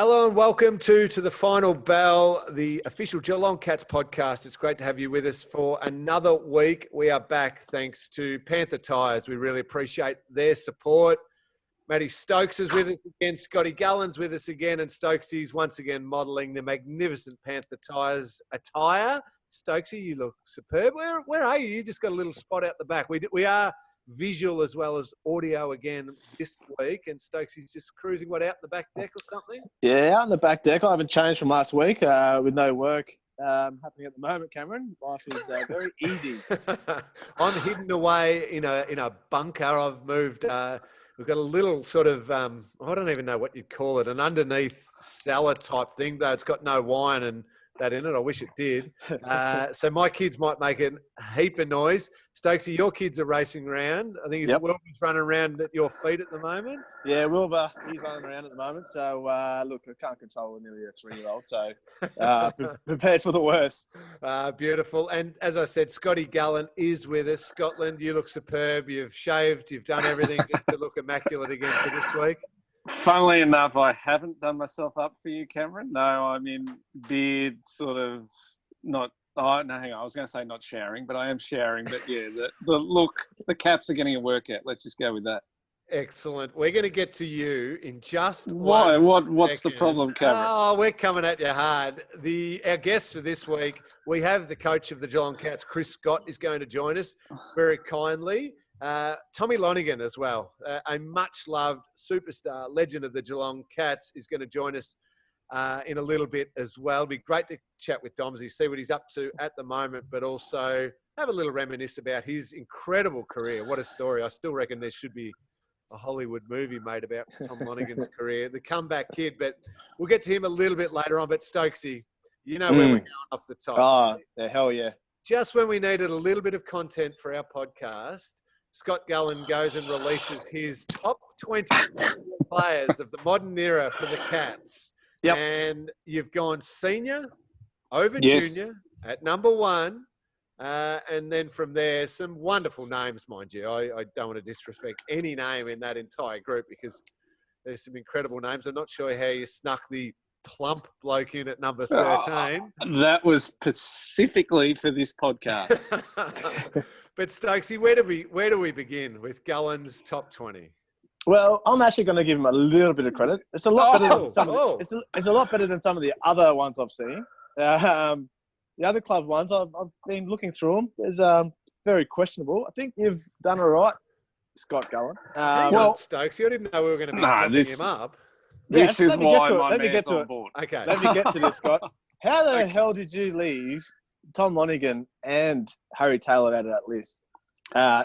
Hello and welcome to The Final Bell, the official Geelong Cats podcast. It's great to have you with us for another week. We are back thanks to Panther Tyres. We really appreciate their support. Mathew Stokes is with us again. Scotty Gullan's with us again. And Stokes once again modelling the magnificent Panther Tyres attire. Stokesy, you look superb. Where are you? You just got a little spot out the back. We are visual as well as audio again this week, and Stokesy's just cruising out the back deck or something. Yeah, out on the back deck. I haven't changed from last week with no work happening at the moment. Cameron, life is very easy. I'm hidden away in a bunker. I've moved. We've got a little sort of I don't even know what you'd call it, an underneath cellar type thing, though it's got no wine and that in it. I wish it did. So my kids might make a heap of noise. Stokesy, your kids are racing around. I think Wilbur's running around at your feet at the moment. Yeah, Wilbur, he's running around at the moment. So, look, I can't control nearly a 3-year-old. So, prepared for the worst. Beautiful. And as I said, Scotty Gullan is with us. Scotland, you look superb. You've shaved. You've done everything just to look immaculate again for this week. Funnily enough, I haven't done myself up for you, Cameron. No, I'm in beard, sort of not. Oh, no, hang on. I was going to say not showering, but I am showering. But yeah, the look, the caps are getting a workout. Let's just go with that. Excellent. We're going to get to you in just why. What's second. The problem, Cameron? Oh, we're coming at you hard. Our guest for this week, we have the coach of the Geelong Cats, Chris Scott, is going to join us very kindly. Tom Lonergan as well, a much-loved superstar, legend of the Geelong Cats, is going to join us in a little bit as well. It'd be great to chat with Domsy, see what he's up to at the moment, but also have a little reminisce about his incredible career. What a story. I still reckon there should be a Hollywood movie made about Tom Lonergan's career, the comeback kid, but we'll get to him a little bit later on. But Stokesy, you know where we're going off the top. Oh, yeah, hell yeah. Just when we needed a little bit of content for our podcast, Scott Gullan goes and releases his top 20 players of the modern era for the Cats. Yep. And you've gone senior over junior at number one. And then from there, some wonderful names, mind you. I don't want to disrespect any name in that entire group because there's some incredible names. I'm not sure how you snuck the plump bloke in at number 13. That was specifically for this podcast. But Stokesy, where do we begin with Gullan's top 20? Well, I'm actually going to give him a little bit of credit. It's a lot better than some. It's a lot better than some of the other ones I've seen. The other club ones, I've been looking through them. There's very questionable. I think you've done all right, Scott Gullan. Hang on, Stokesy, I didn't know we were going to be popping him up. This is why my man's on board. Okay. Let me get to this, Scott. How the hell did you leave Tom Lonergan and Harry Taylor out of that list? I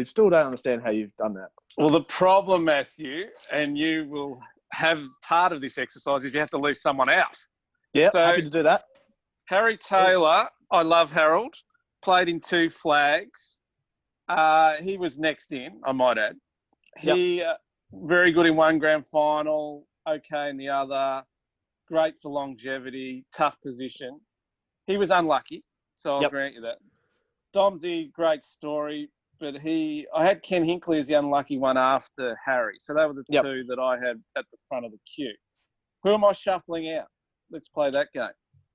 still don't understand how you've done that. Well, the problem, Mathew, and you will have part of this exercise is you have to leave someone out. Yeah, so, happy to do that. Harry Taylor, I love Herald, played in 2 flags. He was next in, I might add. He very good in 1 grand final, okay in the other, great for longevity, tough position. He was unlucky, so I'll grant you that. Domsy, great story, but I had Ken Hinkley as the unlucky one after Harry. So they were the 2 that I had at the front of the queue. Who am I shuffling out? Let's play that game.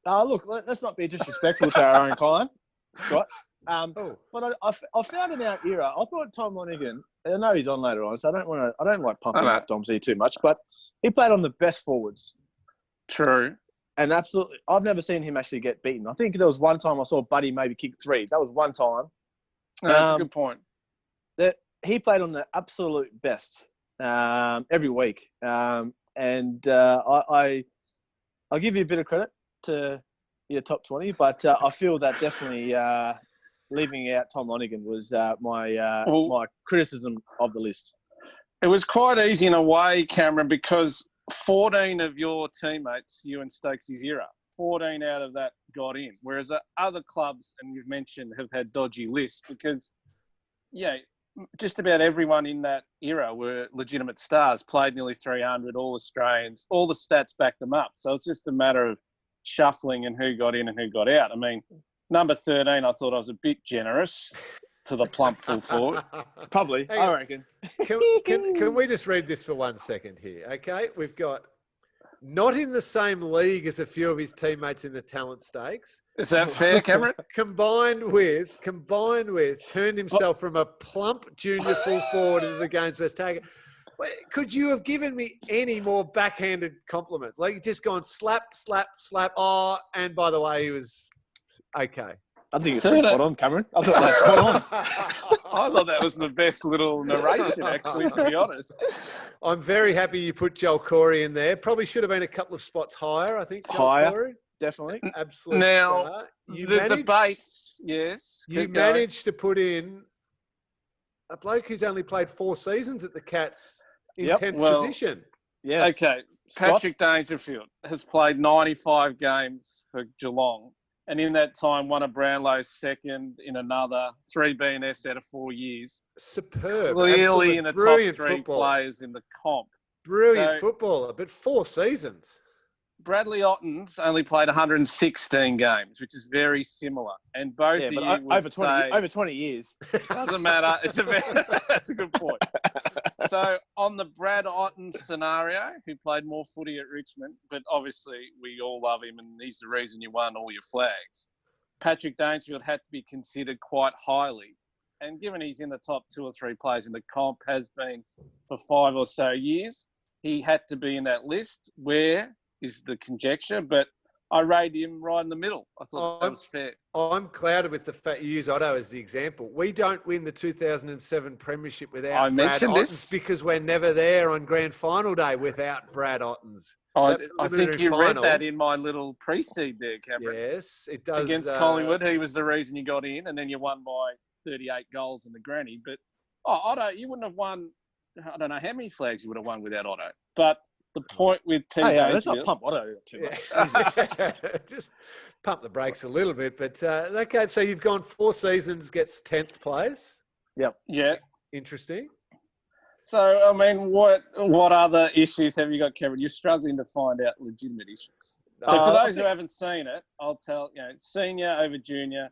Look, let's not be disrespectful to our own client, Scott. But I found in our era, I thought Tom Lonergan, I know he's on later on, so I don't like pumping up Domsy too much, but he played on the best forwards. True. And absolutely, I've never seen him actually get beaten. I think there was one time I saw Buddy maybe kick 3. That was one time. That's a good point. That he played on the absolute best every week. I'll give you a bit of credit to your top 20, but I feel that definitely leaving out Tom Lonergan was my criticism of the list. It was quite easy in a way, Cameron, because 14 of your teammates, you and Stokesy's era, 14 out of that got in, whereas other clubs, and you've mentioned, have had dodgy lists because, just about everyone in that era were legitimate stars, played nearly 300, all Australians, all the stats backed them up. So it's just a matter of shuffling and who got in and who got out. I mean, number 13, I thought I was a bit generous. to the plump full forward. Probably, Hang I on. reckon. Can we just read this for 1 second here? Okay, we've got not in the same league as a few of his teammates in the talent stakes. Is that fair, Cameron? Combined with, turned himself from a plump junior full forward into the game's best tagger. Could you have given me any more backhanded compliments? Like, just gone slap, slap, slap. Oh, and by the way, he was okay. I think it's pretty spot on, Cameron. I thought that was spot on. I thought that was the best little narration, actually, to be honest. I'm very happy you put Joel Corey in there. Probably should have been a couple of spots higher, I think. Joel Higher, Corey. definitely. Absolutely. Now, the debates, yes. You managed to put in a bloke who's only played 4 seasons at the Cats in 10th position. Yes. Okay. Patrick Dangerfield has played 95 games for Geelong. And in that time, won a Brownlow second in another, 3 BNFs out of 4 years. Superb. Clearly in the top 3 football. players in the comp. Brilliant footballer, but 4 seasons. Bradley Otten's only played 116 games, which is very similar. And both of you would over 20 years. Doesn't matter. That's a good point. So on the Brad Otten scenario, who played more footy at Richmond, but obviously we all love him and he's the reason you won all your flags, Patrick Dangerfield had to be considered quite highly. And given he's in the top 2 or 3 players in the comp, has been for 5 or so years, he had to be in that list. Where is the conjecture? But I rated him right in the middle. I thought that was fair. I'm clouded with the fact you use Otto as the example. We don't win the 2007 Premiership without Brad Ottens because we're never there on Grand Final day without Brad Ottens. I think you read that in my little pre-seed there, Cameron. Yes, it does. Against Collingwood, he was the reason you got in, and then you won by 38 goals in the granny. But Otto, you wouldn't have won. I don't know how many flags you would have won without Otto. But the point with T. let's not pump Otto too much. Just pump the brakes a little bit. But okay, so you've gone 4 seasons, gets 10th place. Yep. Yeah. Interesting. So, I mean, what other issues have you got, Kevin? You're struggling to find out legitimate issues. So for those who haven't seen it, I'll tell, senior over junior,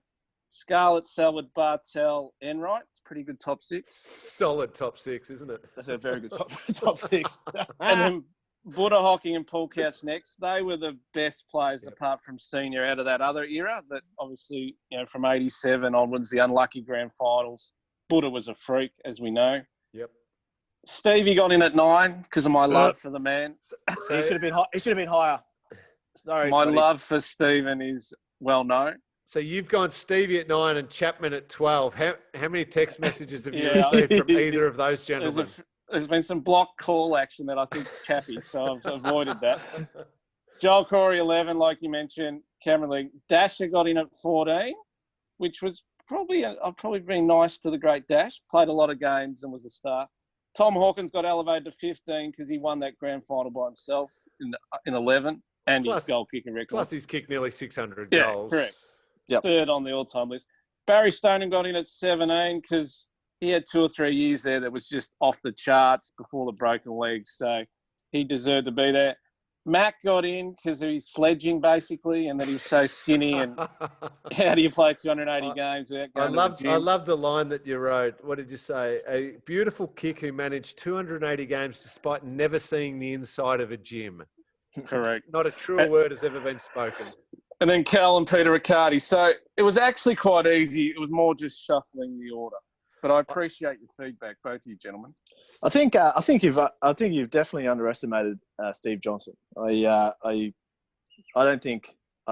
Scarlett, Selwood, Bartel, Enright. It's a pretty good top 6. Solid top 6, isn't it? That's a very good top 6. And then Buddha Hocking and Paul Couch next. They were the best players apart from senior out of that other era that obviously, from 87 onwards, the unlucky grand finals. Buddha was a freak, as we know. Yep. Stevie got in at 9 because of my love for the man. So he should have been high. He should have been higher. Sorry, my Scotty. love for Stephen is well known. So you've gone Stevie at 9 and Chapman at 12. How many text messages have you received from either of those gentlemen? There's been some block call action that I think's chappy, so I've avoided that. Joel Corey 11, like you mentioned. Cameron Ling. Dasher got in at 14, which was I've probably been nice to the great Dash. Played a lot of games and was a star. Tom Hawkins got elevated to 15 because he won that grand final by himself in 11 and his goal kicking record. Plus he's kicked nearly 600 Yeah, goals. correct. Yep. 3rd on the all-time list. Barry Stoneham got in at 17 because he had 2 or 3 years there that was just off the charts before the broken leg, so he deserved to be there. Mac got in because of his sledging, basically, and that he was so skinny. And how do you play 280 games without going to the gym? I love the line that you wrote. What did you say? A beautiful kick who managed 280 games despite never seeing the inside of a gym. Correct. Not a truer word has ever been spoken. And then Cal and Peter Riccardi. So it was actually quite easy. It was more just shuffling the order. But I appreciate your feedback, both of you gentlemen. I think you've definitely underestimated Steve Johnson. I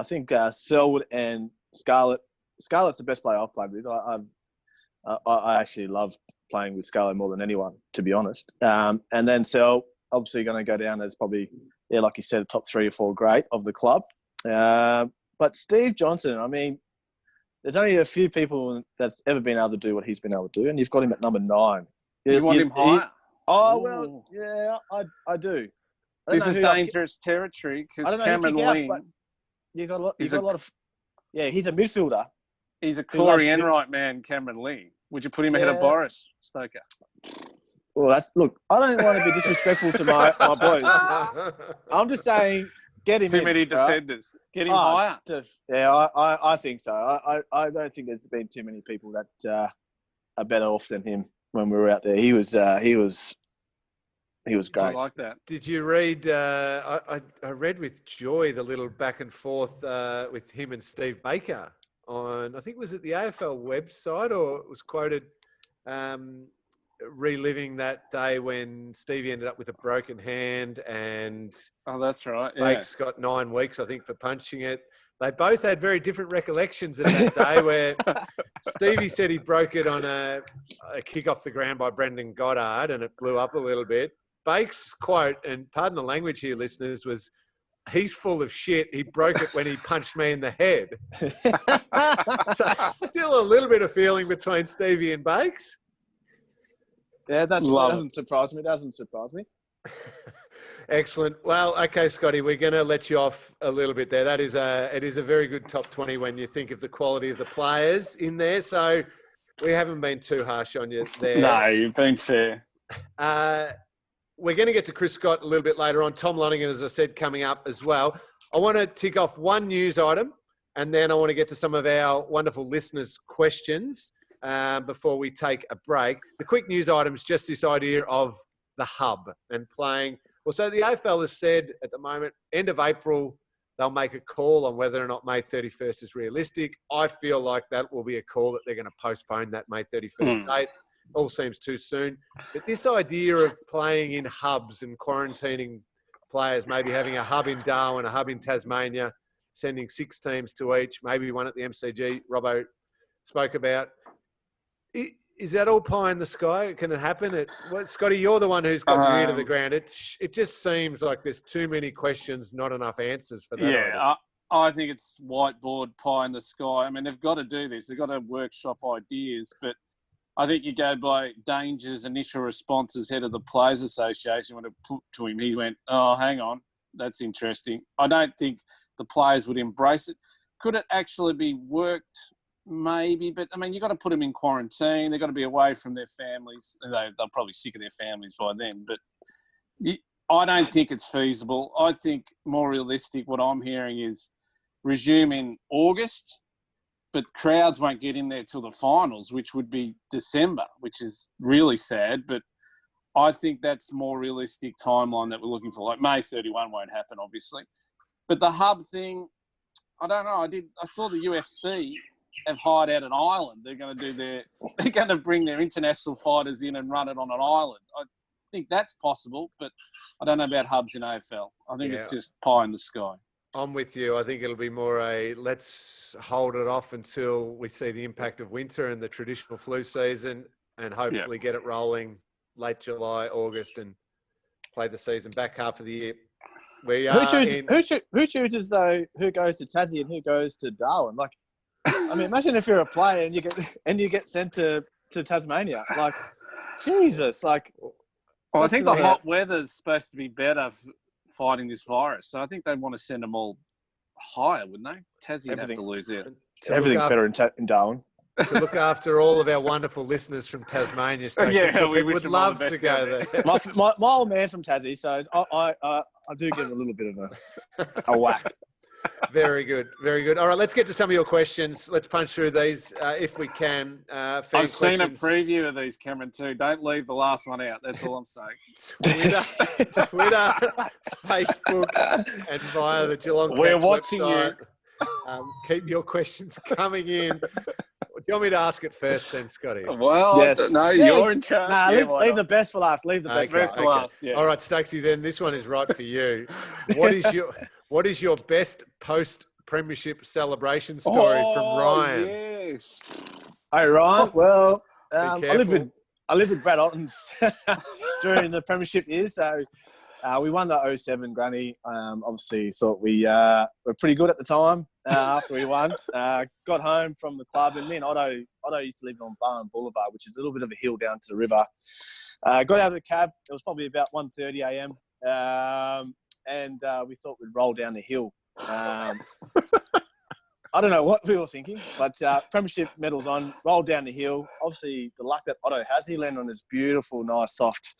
think Selwood and Scarlett. Scarlett's the best player I've played with. I actually love playing with Scarlett more than anyone, to be honest. And then Sel obviously going to go down as probably, like you said, a top 3 or 4 great of the club. But Steve Johnson, I mean, there's only a few people that's ever been able to do what he's been able to do, and you've got him at number 9. You want him higher? Well, yeah, I do. This is dangerous territory because Cameron Ling. You've got a lot of. Yeah, he's a midfielder. He's a Corey Enright man, Cameron Ling. Would you put him ahead of Boris Stoker? Well, look. I don't want to be disrespectful to my boys. I'm just saying. Get him Too many defenders. Get him higher. Yeah, I think so. I don't think there's been too many people that are better off than him when we were out there. He was great. I like that. Did you read? I read with joy the little back and forth with him and Steve Baker on. I think was it the AFL website, or it was quoted reliving that day when Stevie ended up with a broken hand and that's right. Bake's got 9 weeks, I think, for punching it. They both had very different recollections of that day where Stevie said he broke it on a kick off the ground by Brendan Goddard and it blew up a little bit. Bake's quote, and pardon the language here, listeners, was, "He's full of shit. He broke it when he punched me in the head." So still a little bit of feeling between Stevie and Bakes. Yeah, that doesn't surprise me. Excellent. Well, okay, Scotty, we're going to let you off a little bit there. It is a very good top 20 when you think of the quality of the players in there. So we haven't been too harsh on you there. No, you've been fair. We're going to get to Chris Scott a little bit later on. Tom Lonergan, as I said, coming up as well. I want to tick off one news item, and then I want to get to some of our wonderful listeners' questions before we take a break. The quick news item is just this idea of the hub and playing. Well, so the AFL has said at the moment, end of April, they'll make a call on whether or not May 31st is realistic. I feel like that will be a call that they're going to postpone that May 31st date. All seems too soon. But this idea of playing in hubs and quarantining players, maybe having a hub in Darwin, a hub in Tasmania, sending 6 teams to each, maybe one at the MCG, Robbo spoke about. Is that all pie in the sky? Can it happen? Scotty, you're the one who's got your ear to the ground. It just seems like there's too many questions, not enough answers for that. Yeah, I think it's whiteboard pie in the sky. I mean, they've got to do this. They've got to workshop ideas. But I think you go by Danger's initial response as head of the Players Association when it put to him. He went, "Oh, hang on, that's interesting." I don't think the players would embrace it. Could it actually be worked? Maybe, but I mean, you've got to put them in quarantine. They've got to be away from their families. They're probably sick of their families by then, but I don't think it's feasible. I think more realistic, what I'm hearing is resume in August, but crowds won't get in there till the finals, which would be December, which is really sad. But I think that's more realistic timeline that we're looking for. Like May 31 won't happen, obviously. But the hub thing, I don't know. I saw the UFC have hired out an island. They're going to bring their international fighters in and run it on an island. I think that's possible, but I don't know about hubs in AFL. I think it's just pie in the sky. I'm with you. I think it'll be more let's hold it off until we see the impact of winter and the traditional flu season and hopefully get it rolling late July, August and play the season back half of the year. Who chooses though who goes to Tassie and who goes to Darwin? Like, I mean, imagine if you're a player and you get sent to Tasmania. Like, Jesus! Like, well, I think the hot weather's supposed to be better fighting this virus, so I think they'd want to send them all higher, wouldn't they? Tassie would have to lose out. Everything's better in Darwin. To look after all of our wonderful listeners from Tasmania, Stokes. We would love to go there. My old man's from Tassie, so I do give a little bit of a whack. Very good. Very good. All right, let's get to some of your questions. Let's punch through these if we can. I've seen a preview of these, Cameron, too. Don't leave the last one out. That's all I'm saying. Twitter, Facebook, and via the Geelong We're Cats watching website. Keep your questions coming in. Do you want me to ask it first then, Scotty? Well, yes. No, you're in charge. Nah, leave the best for last. Leave the best for last. Yeah. All right, Stokesy, then this one is right for you. What is your best post-premiership celebration story from Ryan? Yes. Hey, Ryan. Well, I live with Brad Ottens during the premiership years. So we won the 07 Granny. Obviously, thought we were pretty good at the time after we won. Got home from the club, and me and Otto used to live on Barn Boulevard, which is a little bit of a hill down to the river. Got out of the cab. It was probably about 1:30 a.m. And we thought we'd roll down the hill. I don't know what we were thinking, but premiership medals on, rolled down the hill. Obviously, the luck that Otto has, he landed on this beautiful, nice, soft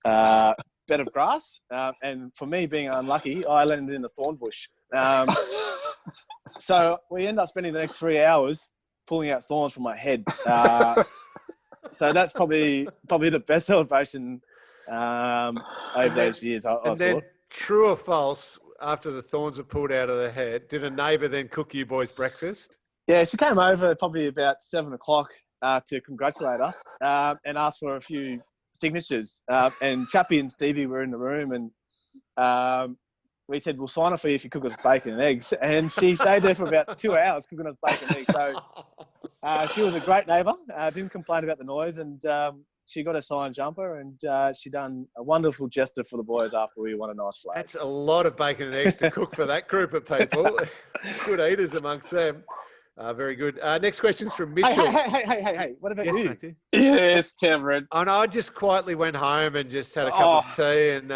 bed of grass. And for me, being unlucky, I landed in the thorn bush. So we ended up spending the next 3 hours pulling out thorns from my head. So that's probably the best celebration over those years. I And then, thought. true or false, after the thorns were pulled out of the head, did a neighbour then cook you boys breakfast? Yeah, she came over probably about 7:00 to congratulate us and ask for a few signatures. And Chappie and Stevie were in the room, and we said, we'll sign it for you if you cook us bacon and eggs. And she stayed there for about 2 hours cooking us bacon and eggs. So she was a great neighbour, didn't complain about the noise, and she got a signed jumper, and she done a wonderful gesture for the boys after we won a nice flag. That's a lot of bacon and eggs to cook for that group of people. Good eaters amongst them. Very good. Next question's from Mitchell. Hey. What about you? Mathew? Yes, Cameron. And I just quietly went home and just had a cup of tea and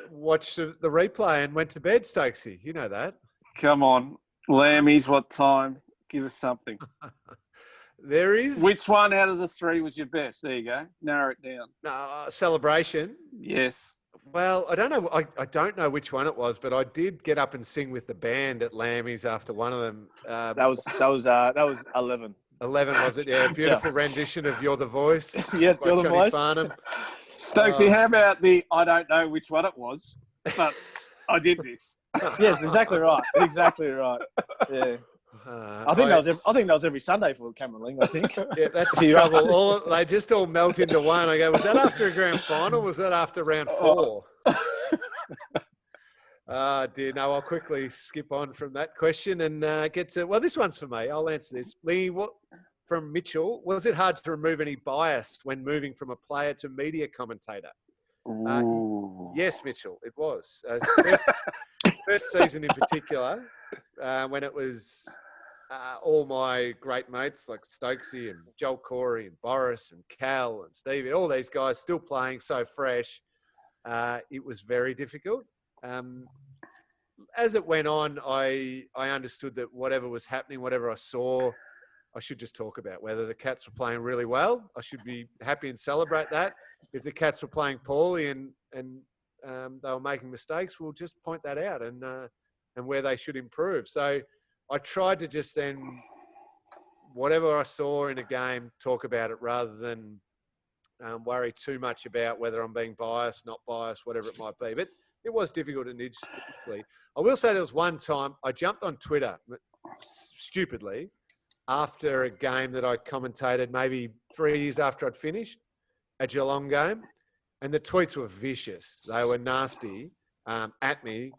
watched the replay and went to bed, Stokesy. You know that. Come on. Lammies, what time? Give us something. There is. Which one out of the three was your best? There you go. Narrow it down. Celebration. Yes. Well, I don't know. I don't know which one it was, but I did get up and sing with the band at Lammy's after one of them. That was 11. 11 was it? Yeah, beautiful rendition of "You're the Voice." Yeah, "You're the Voice." Stokesy, how about the I don't know which one it was, but I did this. Yes, exactly right. Exactly right. Yeah. I think that was every Sunday for Cameron Ling. I think. Yeah, that's the trouble. They just all melt into one. I go, was that after a grand final? Was that after round 4? Dear. No, I'll quickly skip on from that question and get to. Well, this one's for me. I'll answer this. Lee, from Mitchell? Was it hard to remove any bias when moving from a player to media commentator? Yes, Mitchell, it was. First season in particular, when it was all my great mates like Stokesy and Joel Corey and Boris and Cal and Stevie, all these guys still playing so fresh, it was very difficult. As it went on, I understood that whatever was happening, whatever I saw, I should just talk about. Whether the Cats were playing really well, I should be happy and celebrate that. If the Cats were playing poorly and they were making mistakes, we'll just point that out and where they should improve. So I tried to just then, whatever I saw in a game, talk about it rather than worry too much about whether I'm being biased, not biased, whatever it might be. But it was difficult initially. I will say there was one time I jumped on Twitter stupidly after a game that I commentated maybe 3 years after I'd finished, a Geelong game, and the tweets were vicious. They were nasty at me.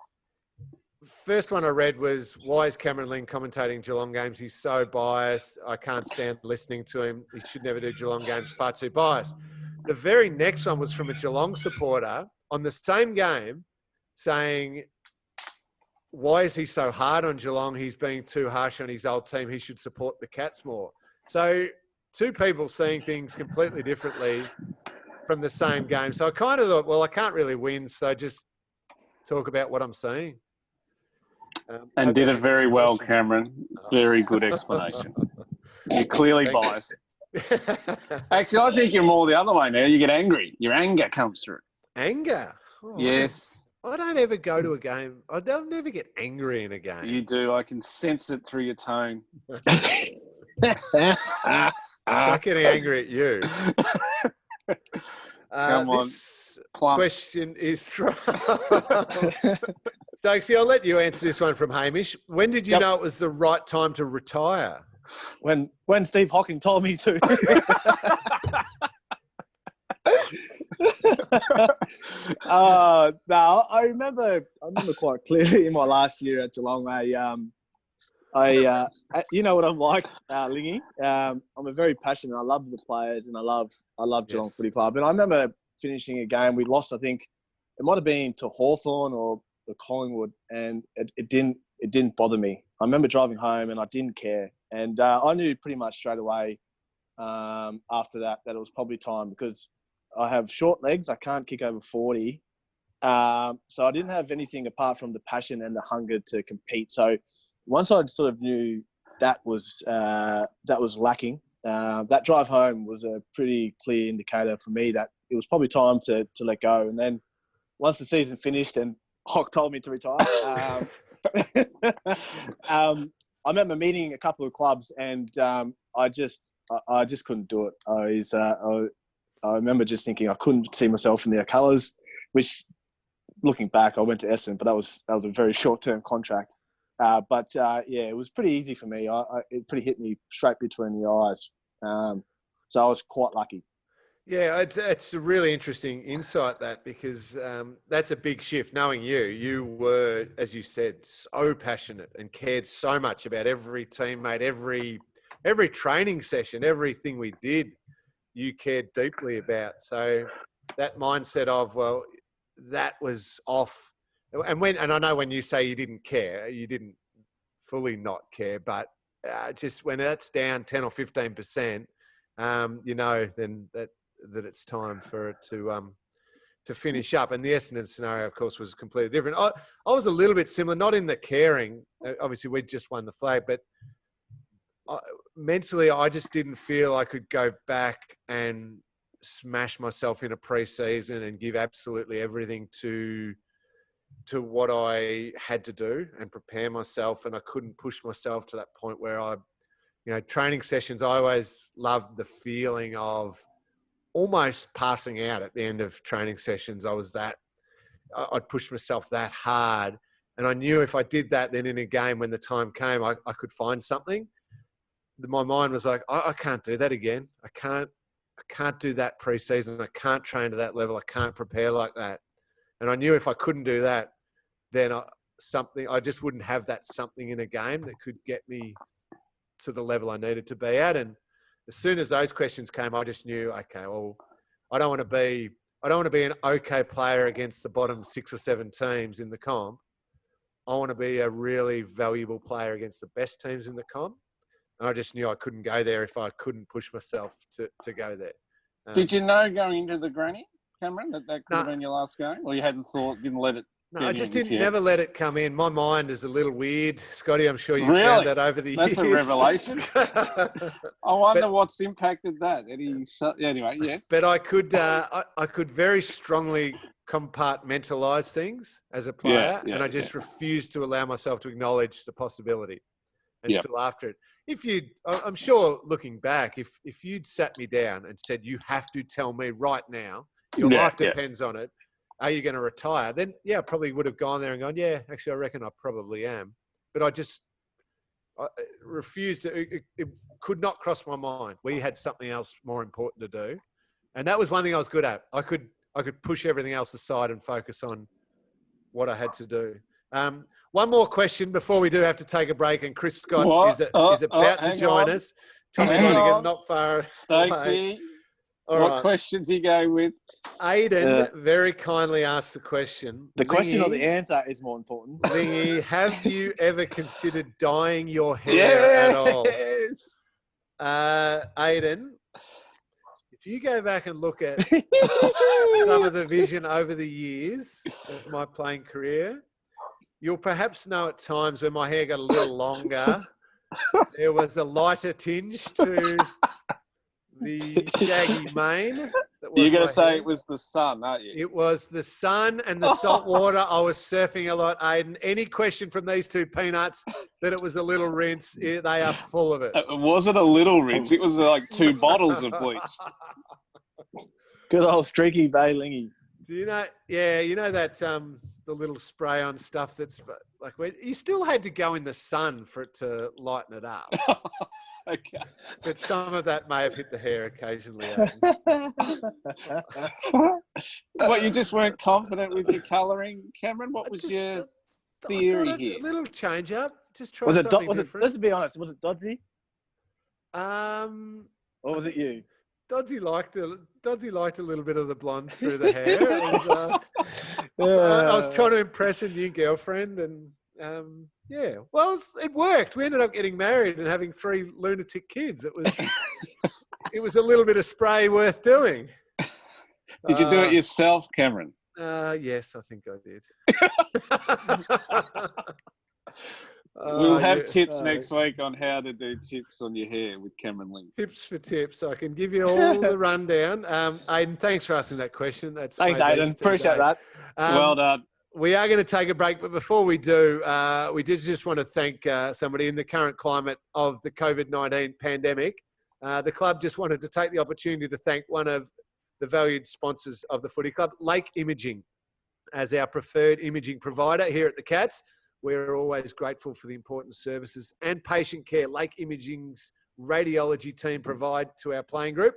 First one I read was, why is Cameron Ling commentating Geelong games? He's so biased. I can't stand listening to him. He should never do Geelong games, far too biased. The very next one was from a Geelong supporter on the same game saying, why is he so hard on Geelong? He's being too harsh on his old team. He should support the Cats more. So two people seeing things completely differently from the same game. So I kind of thought, well, I can't really win, so just talk about what I'm seeing. And did it very well, Cameron. Very good explanation. You're clearly biased. Actually, I think you're more the other way now. You get angry. Your anger comes through. Anger? Oh, yes. I don't ever go to a game. I'll never get angry in a game. You do. I can sense it through your tone. Start getting angry at you. Come on. This question is from Stokesy. I'll let you answer this one from Hamish. When did you know it was the right time to retire? When Steve Hocking told me to. No, I remember quite clearly in my last year at Geelong. I you know what I'm like, Lingy. I'm a very passionate. I love the players and I love Geelong Footy Club. And I remember finishing a game we lost. I think it might have been to Hawthorn or the Collingwood, and it didn't bother me. I remember driving home and I didn't care. And I knew pretty much straight away after that it was probably time, because I have short legs. I can't kick over 40. So I didn't have anything apart from the passion and the hunger to compete. So once I sort of knew that was lacking, that drive home was a pretty clear indicator for me that it was probably time to let go. And then once the season finished and Hock told me to retire, I remember meeting a couple of clubs and I just I just couldn't do it. I remember just thinking I couldn't see myself in their colours, which looking back, I went to Essendon, but that was a very short-term contract. It was pretty easy for me. It pretty hit me straight between the eyes. So I was quite lucky. Yeah, it's a really interesting insight, that, because that's a big shift. Knowing you were, as you said, so passionate and cared so much about every teammate, every training session, everything we did, you cared deeply about. So that mindset of, well, that was off. And I know when you say you didn't care, you didn't fully not care, but just when that's down 10 or 15%, then that it's time for it to finish up. And the Essendon scenario, of course, was completely different. I was a little bit similar, not in the caring. Obviously, we just won the flag, but mentally, I just didn't feel I could go back and smash myself in a pre-season and give absolutely everything to what I had to do and prepare myself. And I couldn't push myself to that point where training sessions, I always loved the feeling of almost passing out at the end of training sessions. I'd push myself that hard. And I knew if I did that, then in a game when the time came, I could find something. My mind was like, I can't do that again. I can't do that pre-season. I can't train to that level. I can't prepare like that. And I knew if I couldn't do that, then I just wouldn't have that something in a game that could get me to the level I needed to be at. And as soon as those questions came, I just knew, okay, well, I don't want to be an okay player against the bottom 6 or 7 teams in the comp. I want to be a really valuable player against the best teams in the comp. And I just knew I couldn't go there if I couldn't push myself to go there. Did you know going into the granny, Cameron, that could have been your last game? Or you didn't let it? No, I just never let it come in. My mind is a little weird. Scotty, I'm sure you found that over the years. That's a revelation. I wonder what's impacted that. Anyway, yes. But I could very strongly compartmentalize things as a player, and I just refused to allow myself to acknowledge the possibility until after it. I'm sure looking back, if you'd sat me down and said, you have to tell me right now, your life depends on it, are you going to retire? Then, I probably would have gone there and gone, actually, I reckon I probably am. But I refused. It could not cross my mind. We had something else more important to do. And that was one thing I was good at. I could push everything else aside and focus on what I had to do. One more question before we do have to take a break. And Chris Scott is about to join us. Tom Lonergan, not far Stokes away. What questions are you going with? Aidan very kindly asked the question. The question or the answer is more important. Lingy, have you ever considered dyeing your hair at all? Aidan, if you go back and look at some of the vision over the years of my playing career, you'll perhaps know at times when my hair got a little longer, there was a lighter tinge to the shaggy mane. You're going to say it was the sun, aren't you? It was the sun and the salt water. I was surfing a lot, Aidan. Any question from these two peanuts that it was a little rinse, they are full of it. It wasn't a little rinse. It was like 2 bottles of bleach. Good old streaky bay Lingy. Do you know? Yeah, you know that the little spray on stuff that's like you still had to go in the sun for it to lighten it up. Okay. But some of that may have hit the hair occasionally. What, you just weren't confident with your colouring, Cameron? What was your theory here? A little change up. Just try something different. Let's be honest. Was it Dodsey? Or was it you? Dodsey liked a little bit of the blonde through the hair. I was trying to impress a new girlfriend, and well, it worked. We ended up getting married and having 3 lunatic kids. It was a little bit of spray worth doing. Did you do it yourself, Cameron? Yes, I think I did. We'll have tips next week on how to do tips on your hair with Cameron Ling. Tips for tips. I can give you all the rundown. Aidan, thanks for asking that question. Thanks, Aidan. Appreciate that. Well done. We are going to take a break, but before we do, we did just want to thank somebody in the current climate of the COVID-19 pandemic. the club just wanted to take the opportunity to thank one of the valued sponsors of the footy club, Lake Imaging, as our preferred imaging provider here at the Cats. We're always grateful for the important services and patient care Lake Imaging's radiology team provide to our playing group.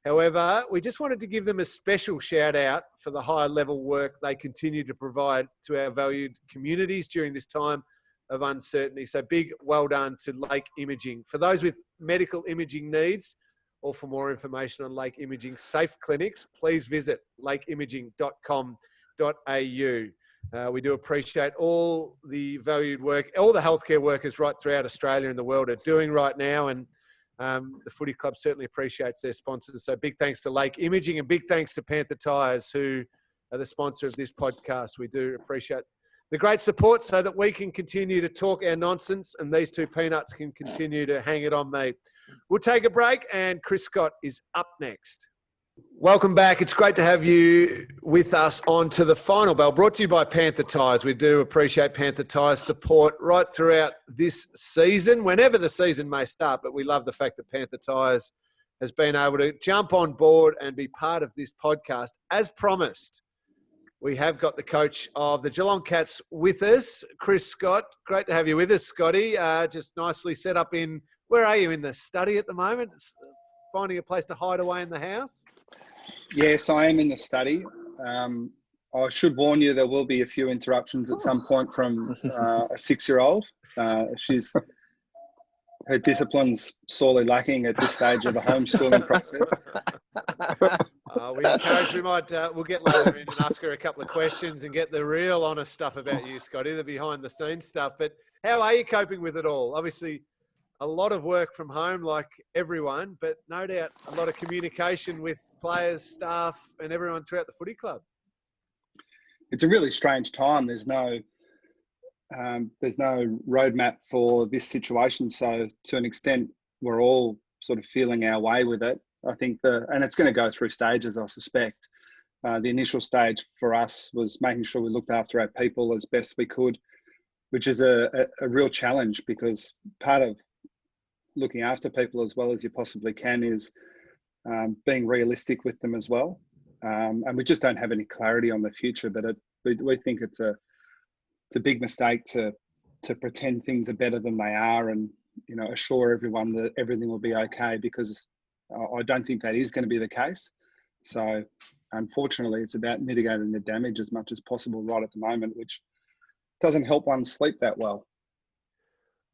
However, we just wanted to give them a special shout out for the high level work they continue to provide to our valued communities during this time of uncertainty. So big well done to Lake Imaging. For those with medical imaging needs or for more information on Lake Imaging Safe Clinics, please visit lakeimaging.com.au. We do appreciate all the valued work, all the healthcare workers right throughout Australia and the world are doing right now. And the footy club certainly appreciates their sponsors. So big thanks to Lake Imaging and big thanks to Panther Tyres, who are the sponsor of this podcast. We do appreciate the great support so that we can continue to talk our nonsense and these two peanuts can continue to hang it on me. We'll take a break and Chris Scott is up next. Welcome back. It's great to have you with us on to the final bell, brought to you by Panther Tyres. We do appreciate Panther Tyres' support right throughout this season, whenever the season may start, but we love the fact that Panther Tyres has been able to jump on board and be part of this podcast. As promised, we have got the coach of the Geelong Cats with us, Chris Scott. Great to have you with us, Scotty. Just nicely set up in, where are you, in the study at the moment? Finding a place to hide away in the house? Yes, I am in the study. I should warn you there will be a few interruptions at some point from a 6-year-old. Her discipline's sorely lacking at this stage of the homeschooling process. We encourage, we'll get later in and ask her a couple of questions and get the real honest stuff about you, Scotty, the behind the scenes stuff. But how are you coping with it all? Obviously, a lot of work from home like everyone, but no doubt a lot of communication with players, staff and everyone throughout the footy club. It's a really strange time. There's no roadmap for this situation. So to an extent, we're all sort of feeling our way with it. I think and it's going to go through stages, I suspect. The initial stage for us was making sure we looked after our people as best we could, which is a real challenge because part of looking after people as well as you possibly can is being realistic with them as well. And we just don't have any clarity on the future, but we think it's a big mistake to pretend things are better than they are and, you know, assure everyone that everything will be okay, because I don't think that is going to be the case. So unfortunately, it's about mitigating the damage as much as possible right at the moment, which doesn't help one sleep that well.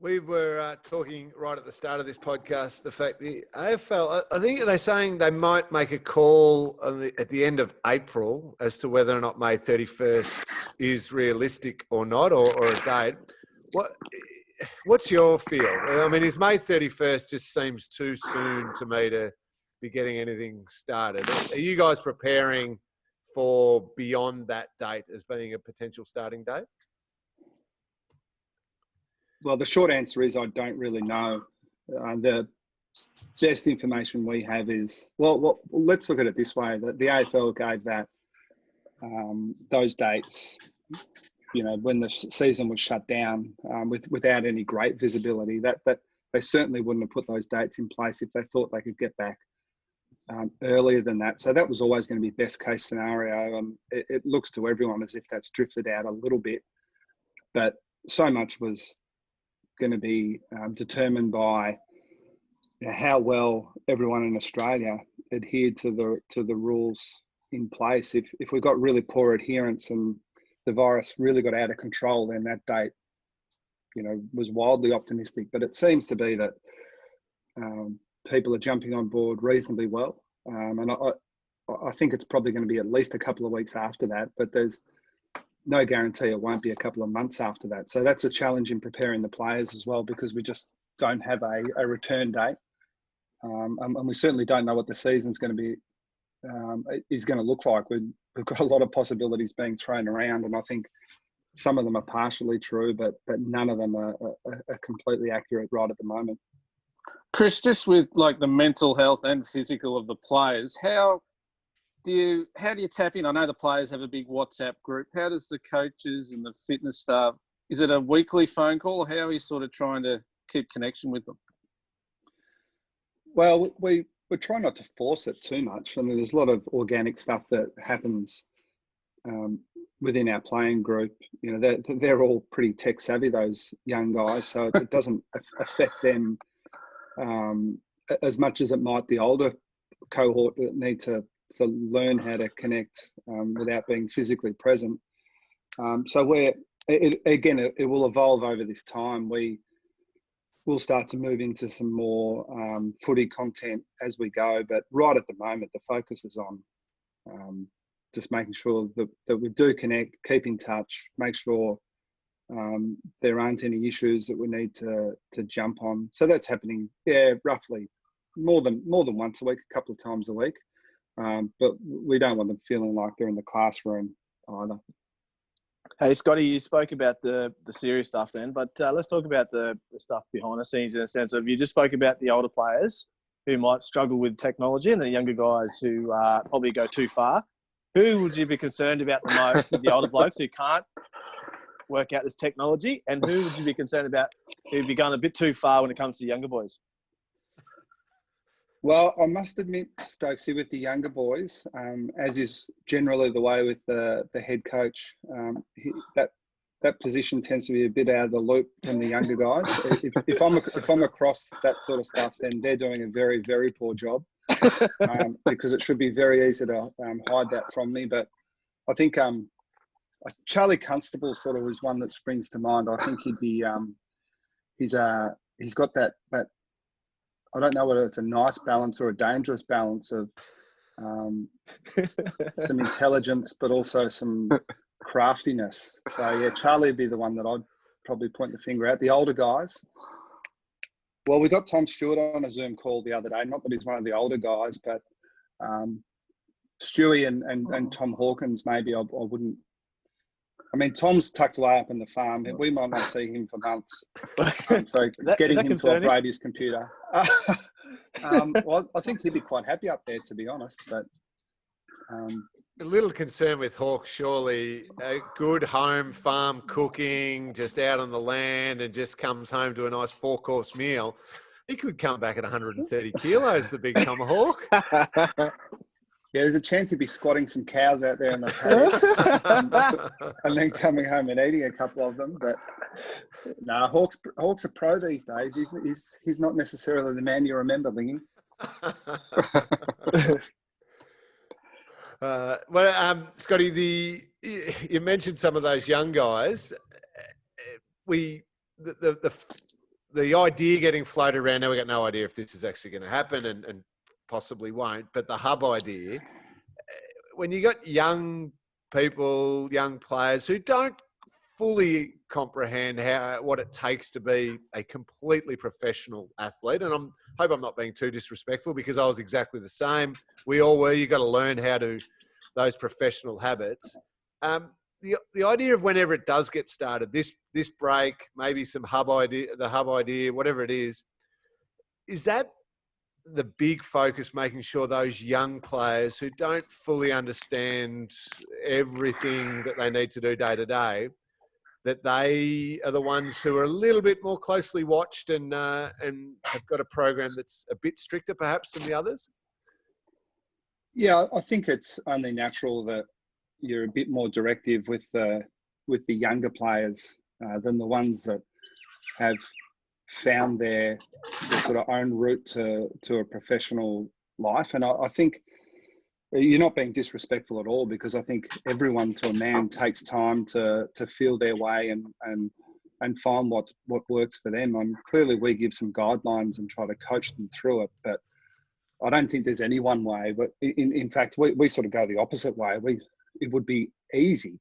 We were talking right at the start of this podcast, the fact the AFL, I think they're saying they might make a call at the end of April as to whether or not May 31st is realistic or not, or a date. What's your feel? I mean, is May 31st just seems too soon to me to be getting anything started? Are you guys preparing for beyond that date as being a potential starting date? Well, the short answer is I don't really know. The best information we have is, well, let's look at it this way. The AFL gave that those dates, you know, when the season was shut down without any great visibility. That they certainly wouldn't have put those dates in place if they thought they could get back earlier than that. So that was always going to be best case scenario. It looks to everyone as if that's drifted out a little bit, but so much was going to be determined by how well everyone in Australia adhered to the rules in place. If we got really poor adherence and the virus really got out of control, then that date, you know, was wildly optimistic. But it seems to be that people are jumping on board reasonably well, and I think it's probably going to be at least a couple of weeks after that. But there's no guarantee it won't be a couple of months after that. So that's a challenge in preparing the players as well, because we just don't have a return date. And we certainly don't know what the season's going to be, is going to look like. We've got a lot of possibilities being thrown around, and I think some of them are partially true, but none of them are completely accurate right at the moment. Chris, just with like the mental health and physical of the players, how do you tap in? I know the players have a big WhatsApp group. How does the coaches and the fitness staff, is it a weekly phone call, or how are you sort of trying to keep connection with them? Well, we try not to force it too much. I mean, there's a lot of organic stuff that happens within our playing group. You know, they're all pretty tech savvy, those young guys, so it doesn't affect them as much as it might the older cohort that need to learn how to connect without being physically present. So it will evolve over this time. We'll start to move into some more footy content as we go, but right at the moment, the focus is on just making sure that we do connect, keep in touch, make sure there aren't any issues that we need to jump on. So that's happening, roughly more than once a week, a couple of times a week. But we don't want them feeling like they're in the classroom either. Hey, Scotty, you spoke about the serious stuff then, but let's talk about the stuff behind the scenes in a sense of, you just spoke about the older players who might struggle with technology and the younger guys who probably go too far. Who would you be concerned about the most with the older blokes who can't work out this technology, and who would you be concerned about who'd be going a bit too far when it comes to younger boys? Well, I must admit, Stokesy, with the younger boys, as is generally the way with the head coach, that position tends to be a bit out of the loop from the younger guys. If I'm across that sort of stuff, then they're doing a very, very poor job, because it should be very easy to hide that from me. But I think Charlie Constable sort of is one that springs to mind. I think he'd be he's got that. I don't know whether it's a nice balance or a dangerous balance of some intelligence, but also some craftiness. So yeah, Charlie would be the one that I'd probably point the finger at. The older guys. Well, we got Tom Stewart on a Zoom call the other day. Not that he's one of the older guys, but Stewie and Tom Hawkins, maybe I wouldn't. I mean, Tom's tucked away up in the farm. We might not see him for months. So getting him to operate his computer. Well, I think he'd be quite happy up there, to be honest. But a little concern with Hawk, surely. A good home farm cooking, just out on the land, and just comes home to a nice 4-course meal. He could come back at 130 kilos, the big tomahawk. Yeah, there's a chance he'd be squatting some cows out there in the paddock and then coming home and eating a couple of them. But no, Hawk's a pro these days. He's not necessarily the man you remember, Lingy. Scotty, you mentioned some of those young guys. The idea getting floated around now, we got no idea if this is actually going to happen, and possibly won't, but the hub idea, when you got young people, young players who don't fully comprehend what it takes to be a completely professional athlete, and I hope I'm not being too disrespectful, because I was exactly the same. We all were. You got to learn how to those professional habits. The idea of whenever it does get started, this break, maybe the hub idea, whatever it is that the big focus, making sure those young players who don't fully understand everything that they need to do day to day, that they are the ones who are a little bit more closely watched and have got a program that's a bit stricter perhaps than the others? Yeah, I think it's only natural that you're a bit more directive with the younger players than the ones that have found their sort of own route to a professional life. And I think you're not being disrespectful at all, because I think everyone to a man takes time to feel their way and find what works for them. And clearly we give some guidelines and try to coach them through it, but I don't think there's any one way. But in fact, we sort of go the opposite way. It would be easy,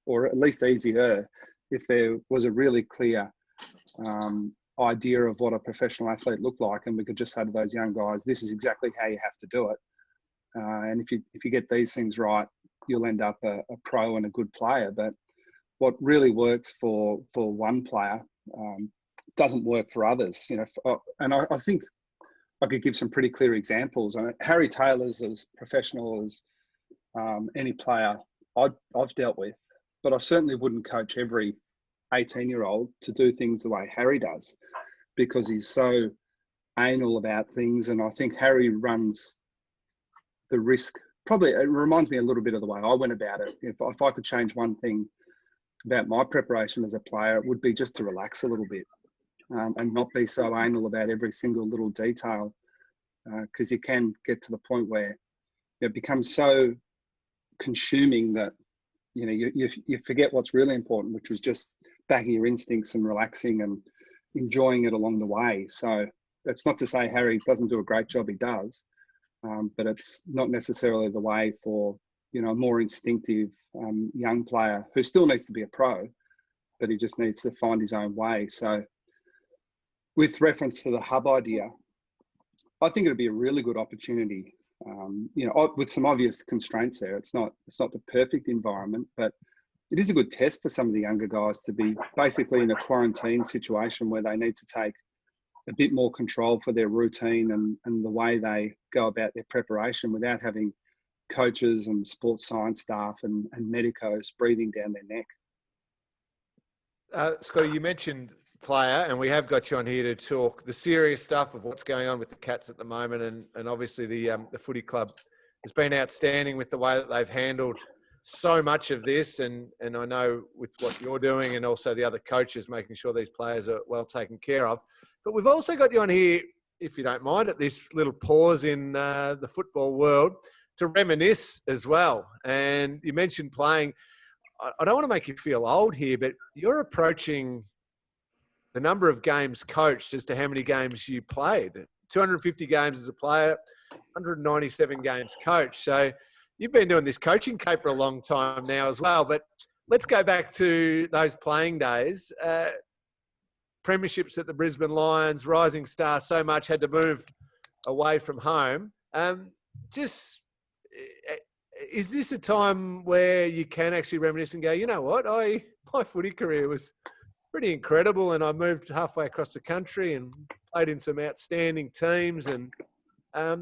or at least easier, if there was a really clear idea of what a professional athlete looked like, and we could just say to those young guys, this is exactly how you have to do it, and if you get these things right, you'll end up a pro and a good player. But what really works for one player doesn't work for others, you know. And I think I could give some pretty clear examples. I mean, Harry Taylor's as professional as any player I've dealt with, but I certainly wouldn't coach every 18-year-old to do things the way Harry does, because he's so anal about things. And I think Harry runs the risk. Probably it reminds me a little bit of the way I went about it. If I could change one thing about my preparation as a player, it would be just to relax a little bit and not be so anal about every single little detail, because you can get to the point where it becomes so consuming that you forget what's really important, which was just backing your instincts and relaxing and enjoying it along the way. So that's not to say Harry doesn't do a great job, he does, but it's not necessarily the way for a more instinctive young player who still needs to be a pro, but he just needs to find his own way. So with reference to the hub idea, I think it'd be a really good opportunity. With some obvious constraints there. It's not the perfect environment, but it is a good test for some of the younger guys to be basically in a quarantine situation where they need to take a bit more control for their routine and the way they go about their preparation without having coaches and sports science staff and medicos breathing down their neck. Scotty, you mentioned player, and we have got you on here to talk the serious stuff of what's going on with the Cats at the moment, and obviously the footy club has been outstanding with the way that they've handled so much of this, and I know with what you're doing and also the other coaches making sure these players are well taken care of. But we've also got you on here, if you don't mind, at this little pause in the football world to reminisce as well. And you mentioned playing. I don't want to make you feel old here, but you're approaching the number of games coached as to how many games you played. 250 games as a player, 197 games coached. So you've been doing this coaching caper a long time now as well. But let's go back to those playing days. Premierships at the Brisbane Lions, Rising Star so much, had to move away from home. Is this a time where you can actually reminisce and go, you know what, my footy career was pretty incredible, and I moved halfway across the country and played in some outstanding teams, and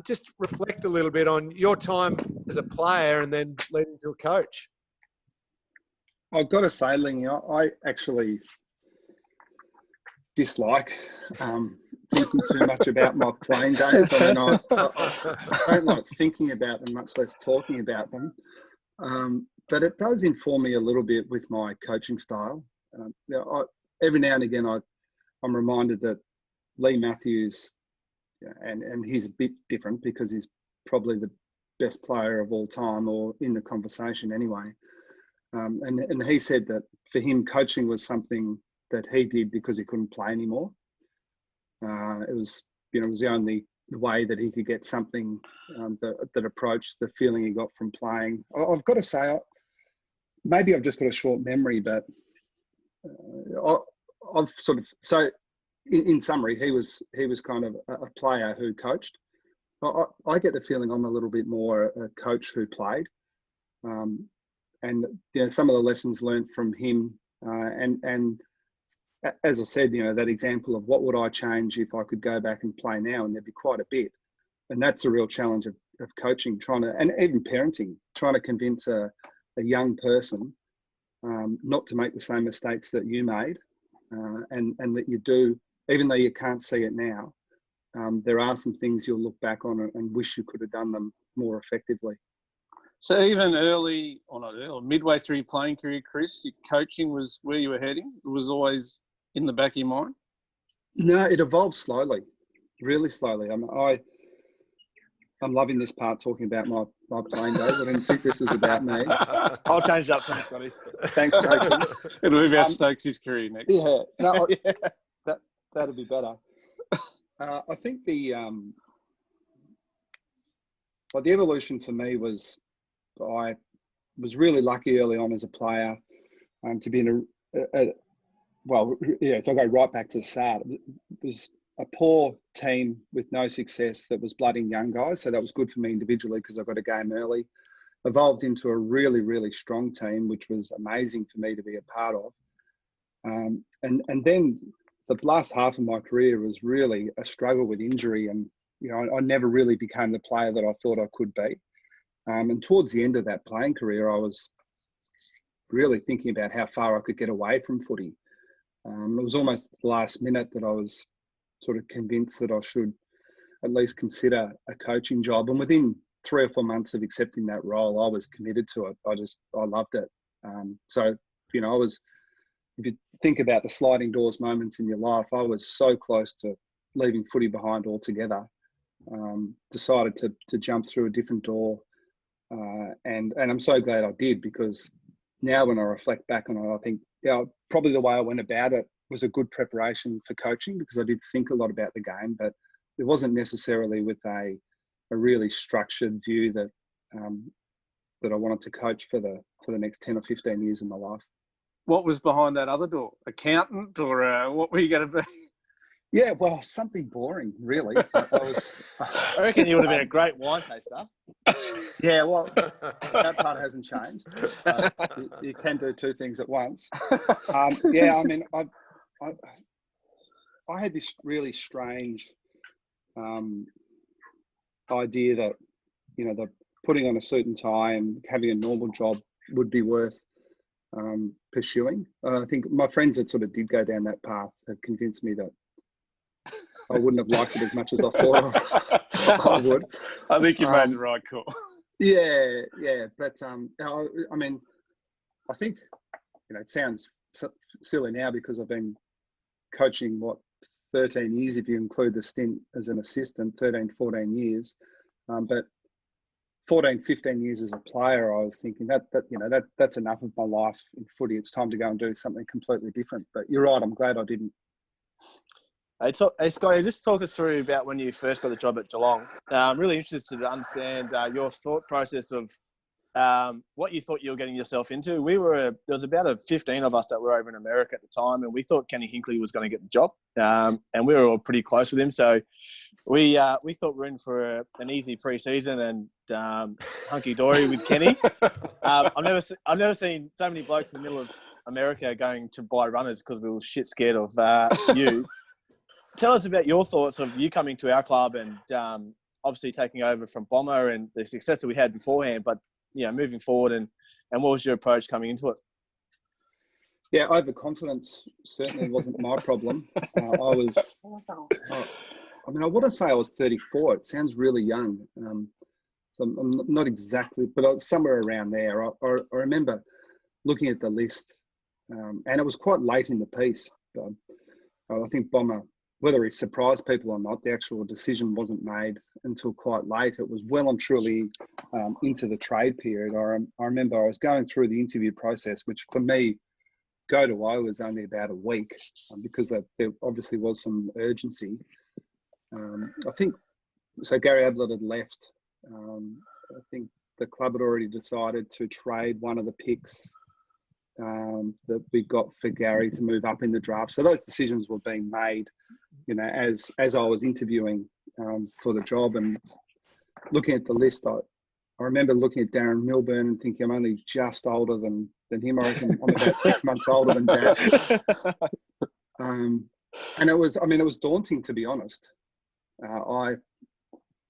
just reflect a little bit on your time as a player and then leading to a coach? I've got to say, Ling, I actually dislike thinking too much about my playing days. I mean, I don't like thinking about them, much less talking about them. But it does inform me a little bit with my coaching style. Every now and again, I'm reminded that Lee Matthews, and he's a bit different because he's probably the best player of all time, or in the conversation anyway. And he said that for him, coaching was something that he did because he couldn't play anymore. It was the only way that he could get something that approached the feeling he got from playing. I've got to say, maybe I've just got a short memory, but I've sort of, so in summary, he was kind of a player who coached. I get the feeling I'm a little bit more a coach who played, and some of the lessons learned from him, and as I said, that example of what would I change if I could go back and play now, and there'd be quite a bit. And that's a real challenge of coaching, and even parenting, trying to convince a young person not to make the same mistakes that you made, and that you do, even though you can't see it now. There are some things you'll look back on and wish you could have done them more effectively. So even midway through your playing career, Chris, your coaching was where you were heading? It was always in the back of your mind? No, it evolved slowly, really slowly. I'm loving this part, talking about my playing days. I didn't think this was about me. I'll change it up to Scotty. Thanks, Stokes. It'll move out Stokes' career next. Yeah, no, that'd be better. I think the evolution for me was, I was really lucky early on as a player to be in if I go right back to the start, it was a poor team with no success that was blooding young guys. So that was good for me individually because I got a game early. Evolved into a really, really strong team, which was amazing for me to be a part of. And then the last half of my career was really a struggle with injury, and I never really became the player that I thought I could be. And towards the end of that playing career, I was really thinking about how far I could get away from footy. It was almost the last minute that I was sort of convinced that I should at least consider a coaching job. And within 3 or 4 months of accepting that role, I was committed to it. I loved it. So, you know, if you think about the sliding doors moments in your life, I was so close to leaving footy behind altogether. Decided to jump through a different door. And I'm so glad I did, because now when I reflect back on it, I think, probably the way I went about it was a good preparation for coaching, because I did think a lot about the game, but it wasn't necessarily with a really structured view that I wanted to coach for the next 10 or 15 years of my life. What was behind that other door? Accountant, or what were you going to be? Yeah, well, something boring, really. I reckon you would have been a great wine taster. Yeah, well, that part hasn't changed. You can do 2 things at once. Yeah, I mean, I had this really strange idea that, you know, the putting on a suit and tie and having a normal job would be worth pursuing. I think my friends that sort of did go down that path have convinced me that I wouldn't have liked it as much as I thought I would. I think you made the right call. Yeah. But I mean, I think, you know, it sounds silly now because I've been coaching 13 years, if you include the stint as an assistant, 13, 14 years. But 14, 15 years as a player, I was thinking that's enough of my life in footy. It's time to go and do something completely different. But you're right, I'm glad I didn't. Hey, Scotty, just talk us through about when you first got the job at Geelong. I'm really interested to understand your thought process of what you thought you were getting yourself into. there was about 15 of us that were over in America at the time, and we thought Kenny Hinkley was going to get the job, and we were all pretty close with him. So we thought we were in for an easy pre-season and hunky dory with Kenny. I've never seen so many blokes in the middle of America going to buy runners because we were shit scared of you. Tell us about your thoughts of you coming to our club and obviously taking over from Bomber and the success that we had beforehand, but moving forward and what was your approach coming into it? Yeah, overconfidence certainly wasn't my problem. I want to say I was 34. It sounds really young. So I'm not exactly, but I was somewhere around there. I remember looking at the list, and it was quite late in the piece. I think Bomber, whether he surprised people or not, the actual decision wasn't made until quite late. It was well and truly into the trade period. I remember I was going through the interview process, which for me, go to O was only about a week because there obviously was some urgency. I think, so Gary Ablett had left. I think the club had already decided to trade one of the picks that we got for Gary to move up in the draft. So those decisions were being made, as I was interviewing for the job and looking at the list. I remember looking at Darren Milburn and thinking I'm only just older than him. I reckon I'm about 6 months older than Dash. And it was daunting, to be honest. I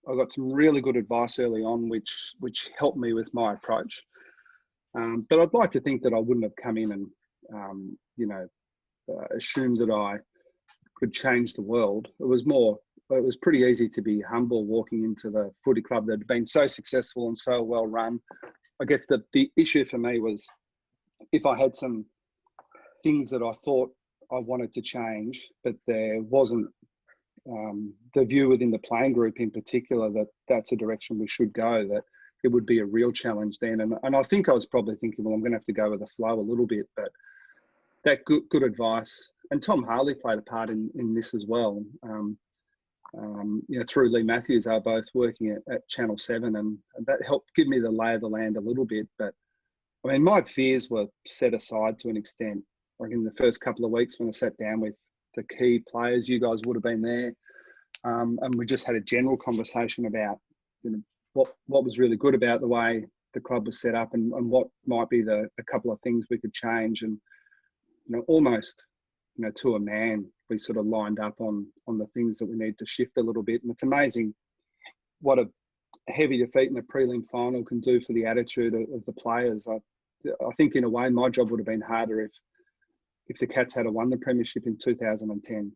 got some really good advice early on, which helped me with my approach. But I'd like to think that I wouldn't have come in and, assumed that I could change the world. It was pretty easy to be humble walking into the footy club that had been so successful and so well run. I guess the issue for me was if I had some things that I thought I wanted to change, but there wasn't the view within the playing group in particular that that's a direction we should go, that it would be a real challenge then. And I think I was probably thinking, well, I'm going to have to go with the flow a little bit, but that good advice. And Tom Harley played a part in this as well. Through Lee Matthews, they were both working at Channel 7 and that helped give me the lay of the land a little bit. But I mean, my fears were set aside to an extent. Like in the first couple of weeks when I sat down with the key players, you guys would have been there. And we just had a general conversation about, what was really good about the way the club was set up and what might be the couple of things we could change. And, almost, to a man, we sort of lined up on the things that we need to shift a little bit. And it's amazing what a heavy defeat in a prelim final can do for the attitude of the players. I think in a way my job would have been harder if the Cats had won the Premiership in 2010.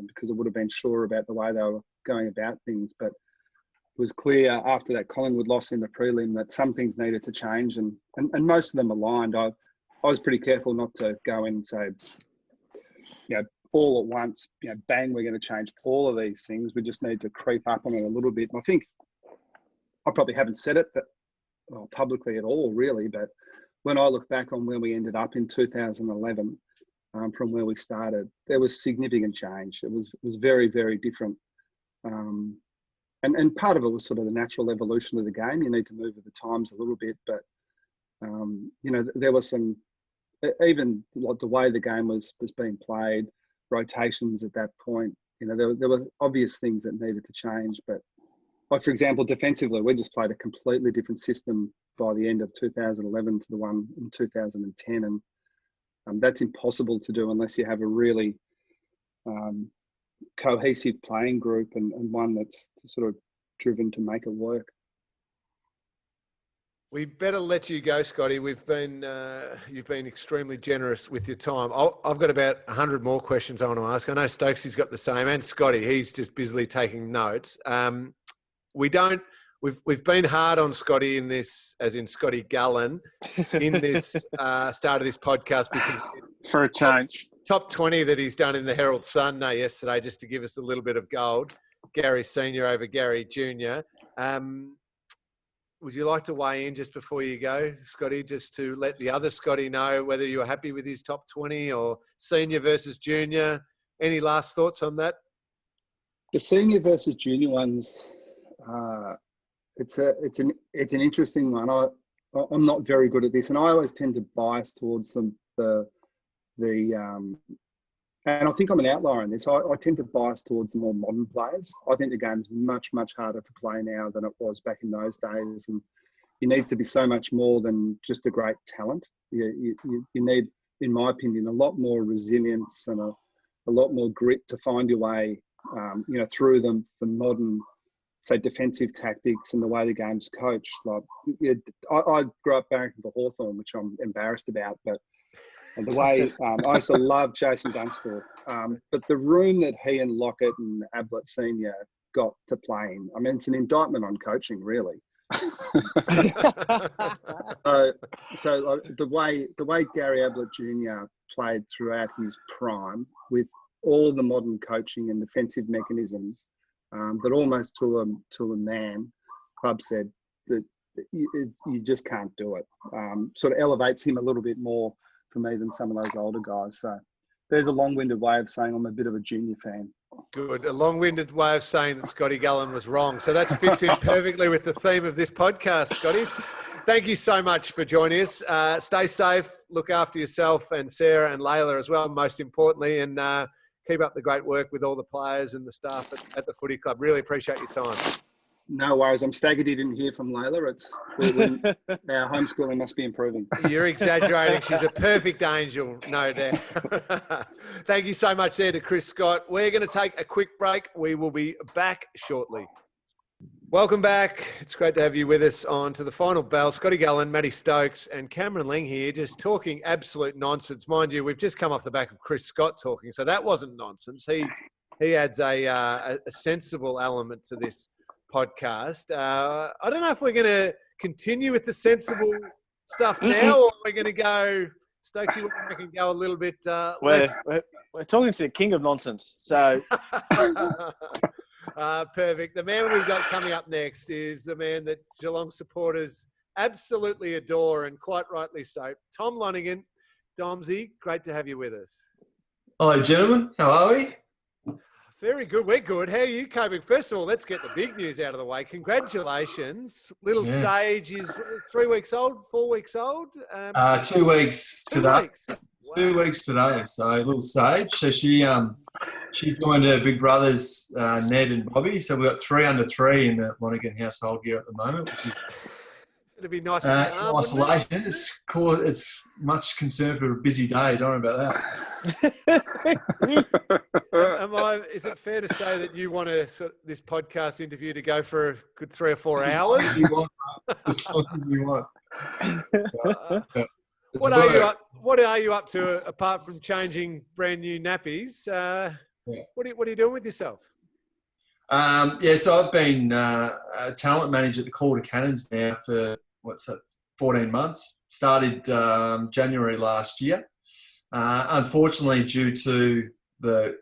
because I would have been sure about the way they were going about things. But it was clear after that Collingwood loss in the prelim that some things needed to change, and most of them aligned. I was pretty careful not to go in and say, all at once, bang, we're going to change all of these things. We just need to creep up on it a little bit. And I think I probably haven't said it publicly at all, really. But when I look back on where we ended up in 2011, from where we started, there was significant change. It was very, very different. And part of it was sort of the natural evolution of the game. You need to move with the times a little bit. But, there was some, even like the way the game was being played, rotations at that point, there were obvious things that needed to change. But like, for example, defensively, we just played a completely different system by the end of 2011 to the one in 2010. And that's impossible to do unless you have a really cohesive playing group and one that's sort of driven to make it work. We better let you go, Scotty. You've been extremely generous with your time. I've got about 100 more questions I want to ask. I know Stokes has got the same, and Scotty, he's just busily taking notes. We've been hard on Scotty in this, as in Scotty Gullan, in this start of this podcast because for a change, top 20 that he's done in the Herald Sunday yesterday, just to give us a little bit of gold. Gary Senior over Gary Junior. Would you like to weigh in just before you go, Scotty, just to let the other Scotty know whether you're happy with his top 20 or senior versus junior? Any last thoughts on that? The senior versus junior ones, it's an interesting one. I'm not very good at this, and I always tend to bias towards the and I think I'm an outlier in this. I tend to bias towards the more modern players. I think the game's much, much harder to play now than it was back in those days. And you need to be so much more than just a great talent. You need, in my opinion, a lot more resilience and a lot more grit to find your way, through the modern, say, defensive tactics and the way the game's coached. Like, I grew up barracking for Hawthorn, which I'm embarrassed about, but and the way I used to love Jason Dunstall, but the room that he and Lockett and Ablett Senior got to play in, I mean, it's an indictment on coaching, really. So the way Gary Ablett Jr. played throughout his prime, with all the modern coaching and defensive mechanisms, that almost to a man, Club said that you just can't do it. Sort of elevates him a little bit more for me than some of those older guys. So there's a long-winded way of saying I'm a bit of a junior fan. Good. A long-winded way of saying that Scotty Gullan was wrong. So that fits in perfectly with the theme of this podcast, Scotty. Thank you so much for joining us. Stay safe, look after yourself and Sarah and Layla as well, most importantly, and keep up the great work with all the players and the staff at the footy club. Really appreciate your time. No worries. I'm staggered you didn't hear from Layla. Our homeschooling must be improving. You're exaggerating. She's a perfect angel, no doubt. Thank you so much there to Chris Scott. We're going to take a quick break. We will be back shortly. Welcome back. It's great to have you with us on to the final bell. Scotty Gullan, Matty Stokes and Cameron Ling here, just talking absolute nonsense. Mind you, we've just come off the back of Chris Scott talking, so that wasn't nonsense. He adds a sensible element to this podcast. I don't know if we're going to continue with the sensible stuff now, or we're going to go, Stokesy, we can go a little bit. We're talking to the king of nonsense. So perfect. The man we've got coming up next is the man that Geelong supporters absolutely adore, and quite rightly so. Tom Lonergan. Domsy, great to have you with us. Hello, gentlemen. How are we? Very good. We're good. How are you coping? First of all, let's get the big news out of the way. Congratulations. Little Sage is 3 weeks old, 4 weeks old? 2 weeks today. 2 weeks. Wow. 2 weeks today. So little Sage. So she joined her big brothers, Ned and Bobby. So we've got 3 under 3 in the Lonergan household here at the moment, which is it'd be nice and calm, isolation. It's much concern for a busy day. Don't worry about that. Is it fair to say that you want this podcast interview to go for a good 3 or 4 hours? As long as you want. What are you up to apart from changing brand new nappies? Yeah. What are you doing with yourself? So I've been a talent manager at the Calder Cannons now for 14 months. Started January last year. Unfortunately, due to the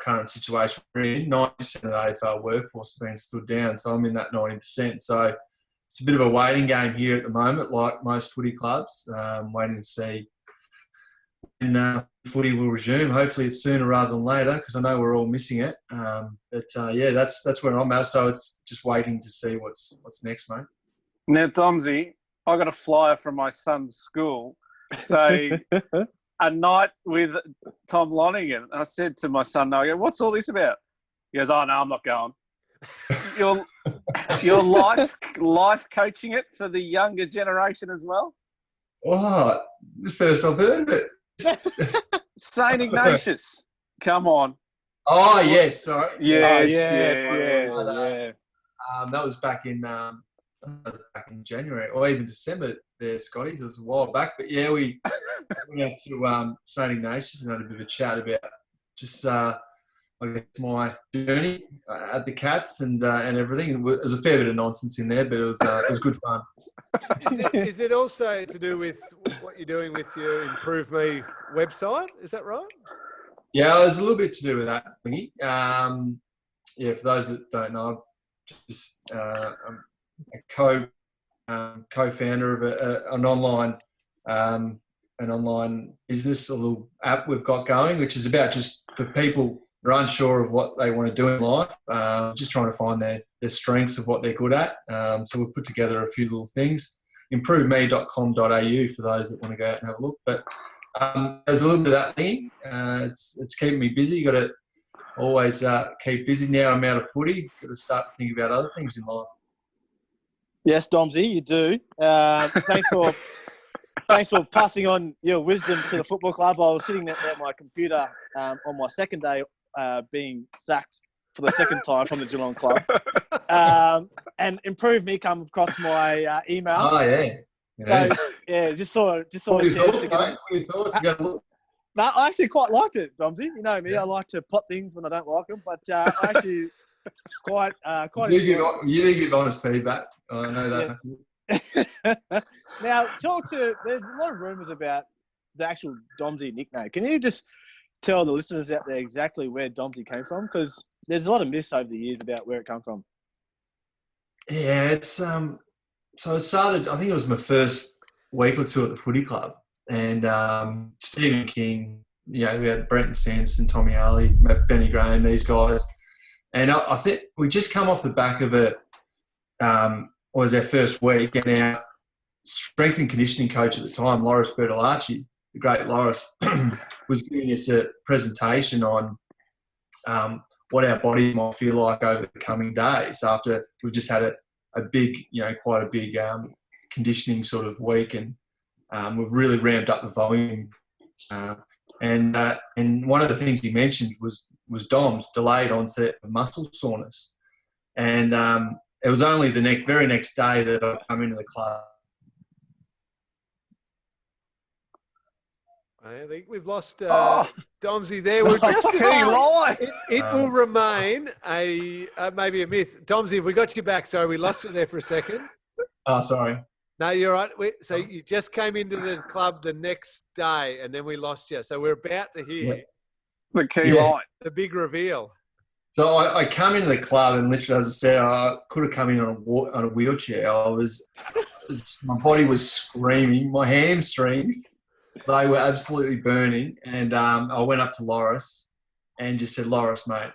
current situation we're in, 90% of the AFL workforce has been stood down. So I'm in that 90%. So it's a bit of a waiting game here at the moment, like most footy clubs, waiting to see when footy will resume. Hopefully it's sooner rather than later, because I know we're all missing it. That's where I'm at. So it's just waiting to see what's next, mate. Now, Domsy, I got a flyer from my son's school say a night with Tom Lonergan. I said to my son, "No, I go, what's all this about?" He goes, "Oh no, I'm not going." Your life coaching it for the younger generation as well. Oh, the first I've heard of it. St. Ignatius, come on. Oh yes, sorry. Yes. That was back in January or even December there, Scotty. It was a while back. But yeah, we went out to St. Ignatius and had a bit of a chat about just I guess my journey at the Cats and everything. And there's a fair bit of nonsense in there, but it was good fun. Is it also to do with what you're doing with your Improve Me website? Is that right? Yeah, there's a little bit to do with that thingy. For those that don't know, I'm a co-founder of an online business, a little app we've got going, which is about just for people who are unsure of what they want to do in life, just trying to find their strengths of what they're good at. So we've put together a few little things. ImproveMe.com.au for those that want to go out and have a look. But there's a little bit of that thing. It's keeping me busy. You've got to always keep busy. Now I'm out of footy. Got to start to think about other things in life. Yes, Domsy, you do. Thanks for passing on your wisdom to the football club. I was sitting at my computer on my second day being sacked for the second time from the Geelong club. And Improve Me come across my email. Oh, yeah. So, yeah, just saw a chance to get it. What are your thoughts? You got to look. No, I actually quite liked it, Domsy. You know me, I like to pot things when I don't like them. But I actually quite You do give honest feedback. I know that. Yeah. Now, there's a lot of rumours about the actual Domsy nickname. Can you just tell the listeners out there exactly where Domsy came from? Because there's a lot of myths over the years about where it came from. Yeah, it's so it started, I think it was my first week or two at the footy club, and Stephen King, we had Brenton Sanderson, Tommy Harley, Benny Graham, these guys, and I think we just come off the back of it. Was our first week, and our strength and conditioning coach at the time, Loris Bertolacci, the great Loris, was giving us a presentation on what our bodies might feel like over the coming days after we've just had a big, quite a big conditioning sort of week, and we've really ramped up the volume. And one of the things he mentioned was DOMS, delayed onset of muscle soreness, and it was only the very next day that I come into the club. I think we've lost Domsy there. We're just it will remain maybe a myth. Domsy, have we got you back? Sorry, we lost you there for a second. Oh, sorry. No, you're right. So you just came into the club the next day, and then we lost you. So we're about to hear the key line, the big reveal. So I come into the club, and literally, as I said, I could have come in on a wheelchair. My body was screaming. My hamstrings, they were absolutely burning. And I went up to Loris and just said, "Loris, mate,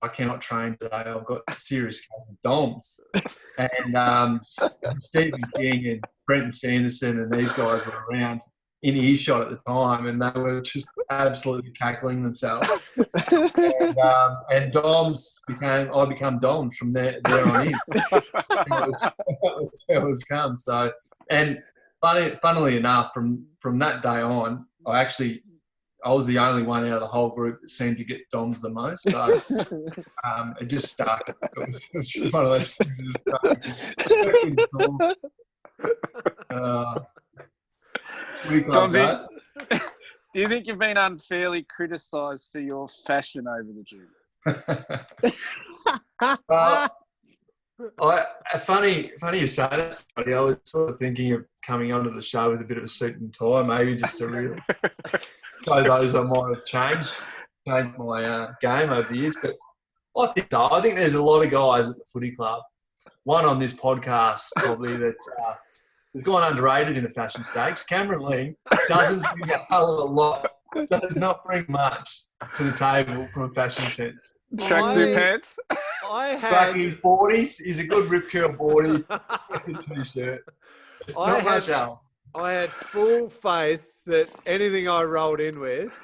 I cannot train today. I've got a serious case of DOMS." And Stephen King and Brenton Sanderson and these guys were around in earshot at the time, and they were just absolutely cackling themselves. And DOMS I become DOMS from there on in. That was come. So, and funnily enough, from that day on, I was the only one out of the whole group that seemed to get DOMS the most. So it just stuck. It was just one of those things that just stuck. Do you think you've been unfairly criticised for your fashion over the gym? Funny you say that, Scotty. I was sort of thinking of coming onto the show with a bit of a suit and tie, maybe just to really show those I might have changed my game over the years. But I think so. I think there's a lot of guys at the footy club, one on this podcast probably, that's gone underrated in the fashion stakes. Cameron Ling doesn't bring a hell of a lot, does not bring much to the table from a fashion sense. Tracksuit pants. I had his 40s. He's a good rip curl 40 t-shirt. It's not much else. I had full faith that anything I rolled in with,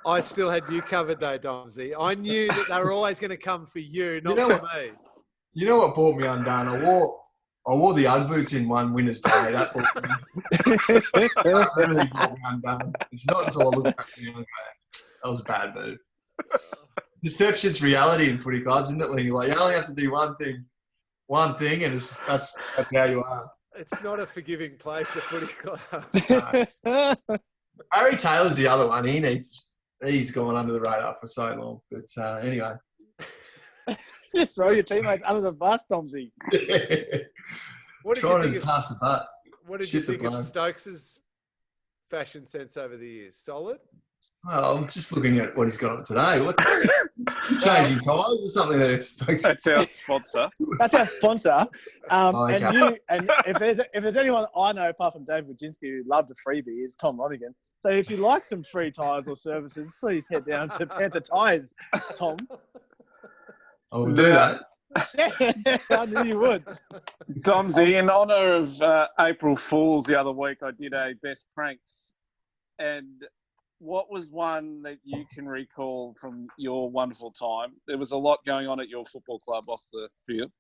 I still had you covered though, Domsy. I knew that they were always going to come for you, not for me. You know what brought me undone? I wore the Ugg boots in one winter's day. That really brought me undone. It's not until I look back and go, that was a bad move. Perception's reality in footy clubs, isn't it, Ling? Like, you only have to do one thing, and that's how you are. It's not a forgiving place, a footy club. No. Harry Taylor's the other one. He's gone under the radar for so long. But anyway. Just throw your teammates under the bus, Tomsy. What did Trying you to think pass the butt. What did you think of Stokes' fashion sense over the years? Solid? Well, I'm just looking at what he's got on today. What's changing tires or something there, Stokes? That's our sponsor. That's our sponsor. Okay. And if there's anyone I know apart from Dave Wojcinski who loved a freebie, is Tom Lonergan. So if you like some free tyres or services, please head down to Panther Tyres, Tom. I will do that. Yeah, I knew you would. Domsy, in honour of April Fool's the other week, I did a best pranks. And what was one that you can recall from your wonderful time? There was a lot going on at your football club off the field.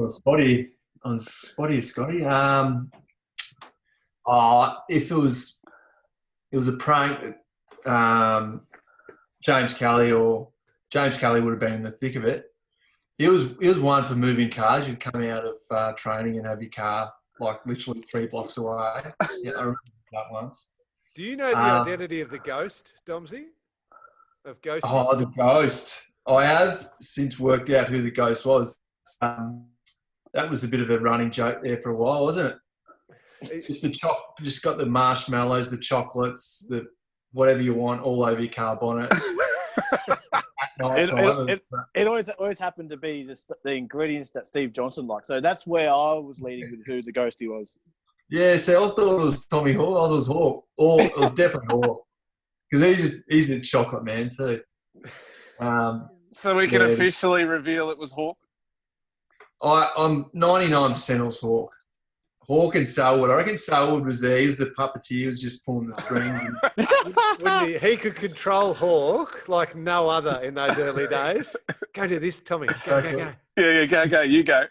Scotty. If it was a prank, James Kelly would have been in the thick of it. It was one for moving cars. You'd come out of training and have your car like literally 3 blocks away. Yeah, I remember that once. Do you know the identity of the ghost, Domsy? Of Ghost? Oh, the ghost. I have since worked out who the ghost was. That was a bit of a running joke there for a while, wasn't it? Just got the marshmallows, the chocolates, the whatever you want all over your car bonnet. It always happened to be the ingredients that Steve Johnson liked. So that's where I was leading with who the ghosty was. Yeah, so I thought it was Tommy Hawk. I thought it was Hawk. Or it was definitely Hawk. Because he's a chocolate man too. So we can officially reveal it was Hawk? I'm 99% it was Hawk. Hawk and Selwood. I reckon Selwood was there. He was the puppeteer. He was just pulling the strings. Wouldn't he? He could control Hawk like no other in those early days. Go do this, Tommy. Go. Yeah, go. You go.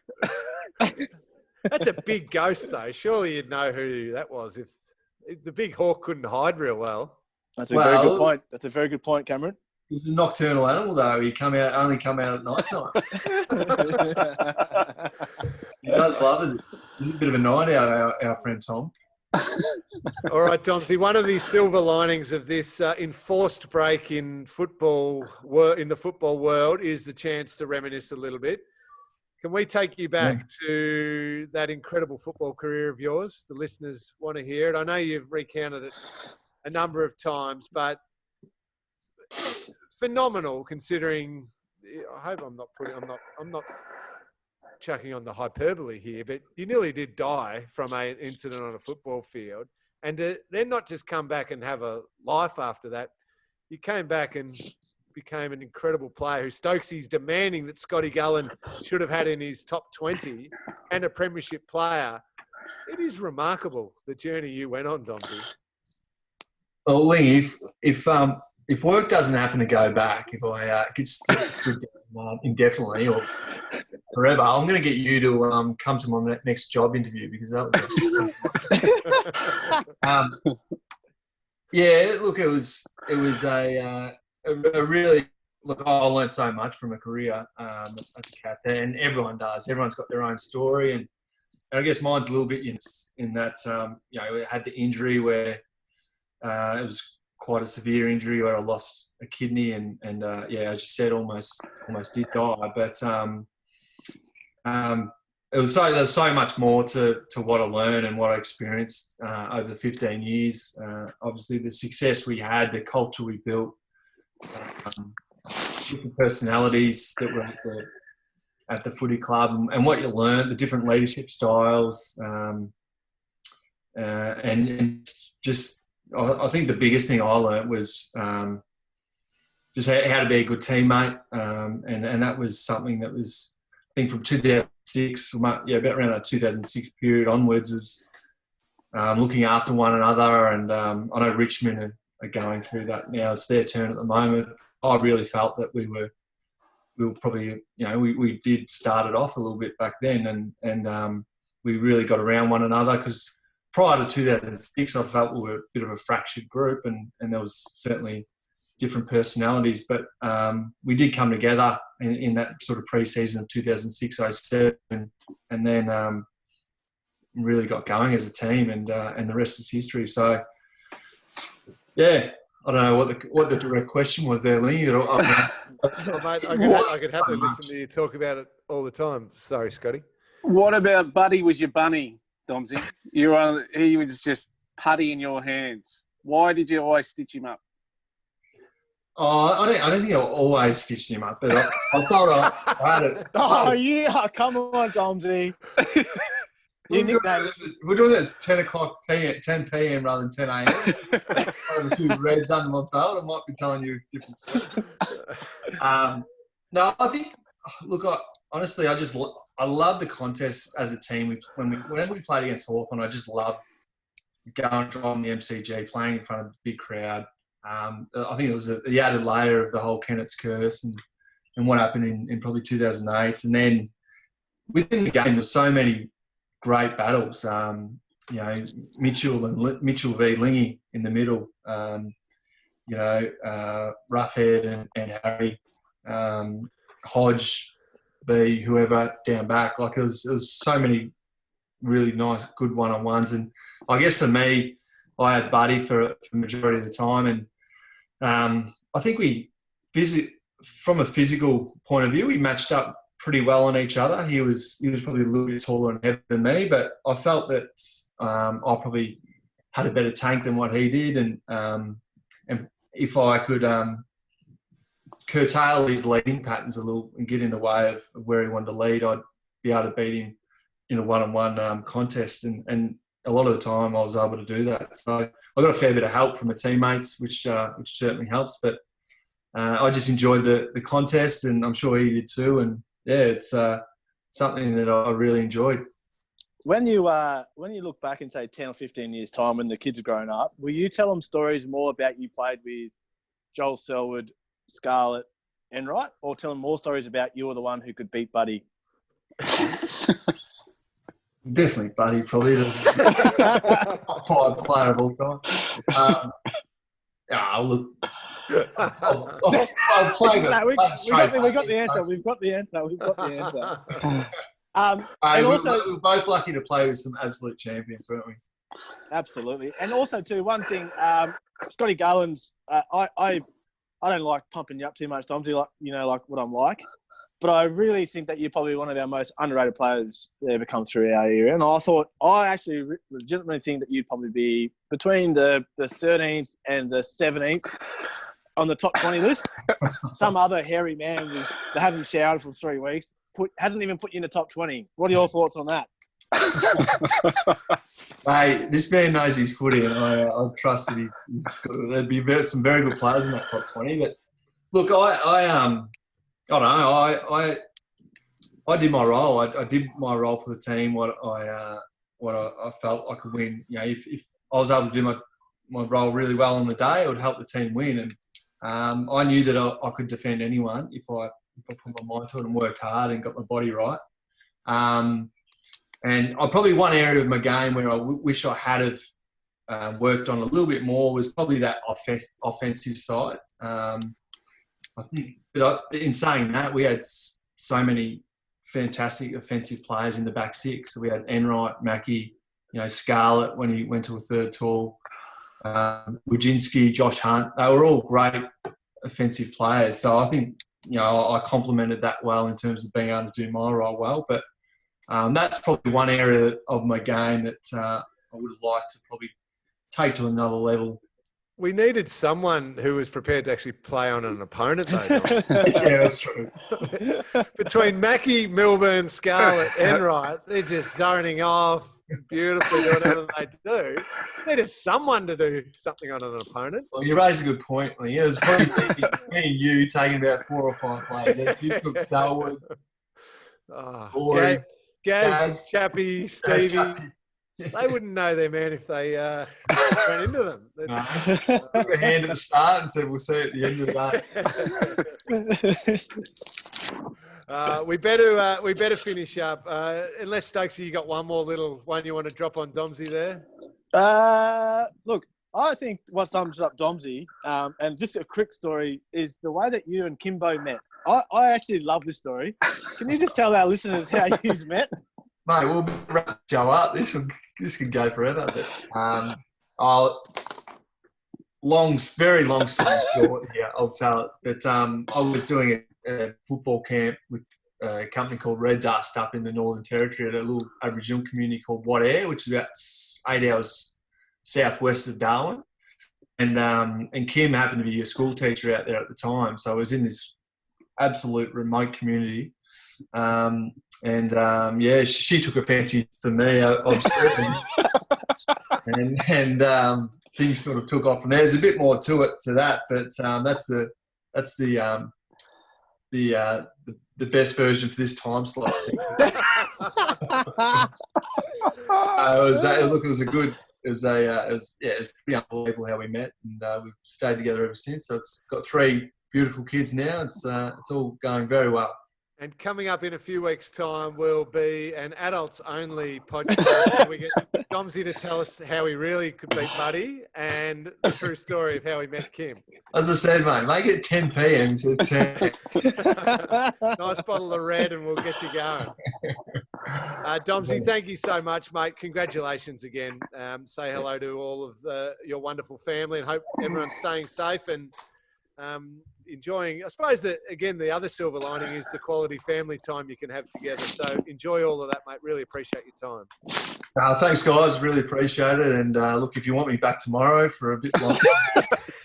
That's a big ghost, though. Surely you'd know who that was. If the big Hawk couldn't hide real well. That's a very good point. That's a very good point, Cameron. He was a nocturnal animal, though. He only come out at night time. He does love it. He's a bit of a night owl, our friend Tom. All right, Tomsy. One of the silver linings of this enforced break in the football world is the chance to reminisce a little bit. Can we take you back to that incredible football career of yours? The listeners want to hear it. I know you've recounted it a number of times, but phenomenal considering. I hope I'm not chucking on the hyperbole here, but you nearly did die from an incident on a football field, and then not just come back and have a life after that. You came back and became an incredible player who Stokesy's demanding that Scotty Gullan should have had in his top 20 and a premiership player. It is remarkable the journey you went on, Domsy. Well, Ling, if work doesn't happen to go back, if I get stood down indefinitely or forever, I'm going to get you to come to my next job interview because that was yeah, look, it was a really look. I learned so much from a career at the Cat, and everyone does. Everyone's got their own story, and I guess mine's a little bit in that, it had the injury where it was quite a severe injury where I lost a kidney and as you said, almost did die. But there's so much more to what I learned and what I experienced over the 15 years. Obviously, the success we had, the culture we built, different personalities that were at the footy club, and what you learned, the different leadership styles, and just I think the biggest thing I learned was just how to be a good teammate, and that was something that was, I think, from 2006, about around that 2006 period onwards, is looking after one another. And I know Richmond are going through that now. It's their turn at the moment. I really felt that we were probably, we did start it off a little bit back then, and we really got around one another, because prior to 2006, I felt we were a bit of a fractured group, and there was certainly different personalities, but we did come together in that sort of pre-season of 2006-07, and then really got going as a team, and the rest is history. So, yeah. I don't know what the direct question was there, Ling. Mate, I could happily listen to you talk about it all the time. Sorry, Scotty. What about Buddy was your bunny, Domsy? He was just putty in your hands. Why did you always stitch him up? Oh, I don't think I always stitched him up, but I thought I had it. Oh, yeah. Come on, Domsy. We're doing it at 10 p.m. rather than 10 a.m. I have a few reds under my belt. I might be telling you different stuff. No, I think, look, honestly, I love the contest as a team. Whenever we played against Hawthorn, I just loved going on the MCG, playing in front of a big crowd. I think it was the added layer of the whole Kennett's curse and what happened in probably 2008. And then within the game, there's so many great battles. Mitchell v Lingy in the middle. Roughhead and Harry, Hodge v whoever down back. Like, it was so many really nice, good one-on-ones. And I guess for me, I had Buddy for the majority of the time, and I think from a physical point of view, we matched up pretty well on each other. He was probably a little bit taller and heavier than me, but I felt that I probably had a better tank than what he did, and if I could curtail his leading patterns a little and get in the way of where he wanted to lead, I'd be able to beat him in a one-on-one contest, and a lot of the time I was able to do that. So I got a fair bit of help from the teammates, which certainly helps, but I just enjoyed the contest, and I'm sure he did too. And yeah, it's something that I really enjoyed. When you look back in, say, 10 or 15 years' time, when the kids are growing up, will you tell them stories more about you played with Joel Selwood, Scarlett, Enright, or tell them more stories about you were the one who could beat Buddy? Definitely Buddy, probably the top 5 player of all time. Look, I'll play the we got the answer. We're both lucky to play with some absolute champions, weren't we? Absolutely. And also, too, one thing, Scotty Gullan's, I don't like pumping you up too much, Tom, like what I'm like. But I really think that you're probably one of our most underrated players that ever come through our area. And I actually legitimately think that you'd probably be between the 13th and the 17th on the top 20 list. Some other hairy man that hasn't showered for 3 weeks hasn't even put you in the top 20. What are your thoughts on that? Hey, this man knows his footy, and I trust that there'd be some very good players in that top 20. But look, I don't know. I did my role. I did my role for the team. What I felt I could win. If I was able to do my role really well on the day, it would help the team win. And I knew that I could defend anyone if I put my mind to it and worked hard and got my body right. And probably one area of my game where I wish I had have worked on a little bit more was probably that offensive side. I think, but in saying that, we had so many fantastic offensive players in the back six. So we had Enright, Mackey, Scarlett when he went to a third tall, Wojcinski, Josh Hunt. They were all great offensive players. So I think, I complemented that well in terms of being able to do my role well. But that's probably one area of my game that I would have liked to probably take to another level. We needed someone who was prepared to actually play on an opponent, though. Yeah, that's true. Between Mackey, Milburn, Scarlett, Enright, they're just zoning off beautifully, doing whatever they do. Needed someone to do something on an opponent. Well, you raise a good point, Ling. It was probably me and you taking about 4 or 5 players. You took Selwood, Gaz, Chappie, Stevie. They wouldn't know their man if they ran into them. Took a hand at the start and said, we'll see at the end of the day. We better finish up. Unless, Stokesy, you got one more little one you want to drop on Domsy there? Look, I think what sums up Domsy, and just a quick story, is the way that you and Kimbo met. I actually love this story. Can you just tell our listeners how you met? Mate, we'll wrap the show up. This can go forever. But, very long story short here, I'll tell it. But I was doing a football camp with a company called Red Dust up in the Northern Territory at a little Aboriginal community called Wadair, which is about 8 hours southwest of Darwin. And Kim happened to be a school teacher out there at the time. So I was in this absolute remote community. She took a fancy for me, obviously, and things sort of took off from there. There's a bit more to that, but that's the best version for this time slot. It was pretty unbelievable how we met, and we've stayed together ever since. So it's got 3 beautiful kids now. It's all going very well. And coming up in a few weeks' time will be an adults-only podcast where we get Domsy to tell us how he really could beat Buddy and the true story of how he met Kim. As I said, mate, make it 10 p.m. to 10. Nice bottle of red and we'll get you going. Domsy, thank you so much, mate. Congratulations again. Say hello to all of your wonderful family and hope everyone's staying safe and enjoying. I suppose that, again, the other silver lining is the quality family time you can have together. So enjoy all of that, mate. Really appreciate your time. Thanks, guys. Really appreciate it. And look, if you want me back tomorrow for a bit longer,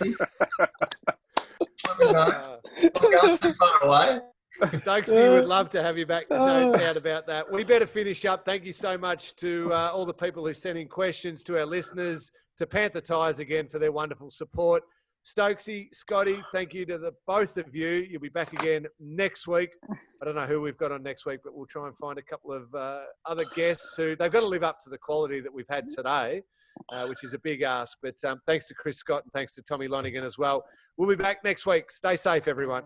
let me know. I'm going too far away. Stokesy would love to have you back. There's no doubt about that. We better finish up. Thank you so much to all the people who sent in questions, to our listeners, to Panther Tyres again for their wonderful support. Stokesy, Scotty, thank you to the both of you. You'll be back again next week. I don't know who we've got on next week, but we'll try and find a couple of other guests who they've got to live up to the quality that we've had today, which is a big ask. But thanks to Chris Scott and thanks to Tommy Lonergan as well. We'll be back next week. Stay safe, everyone.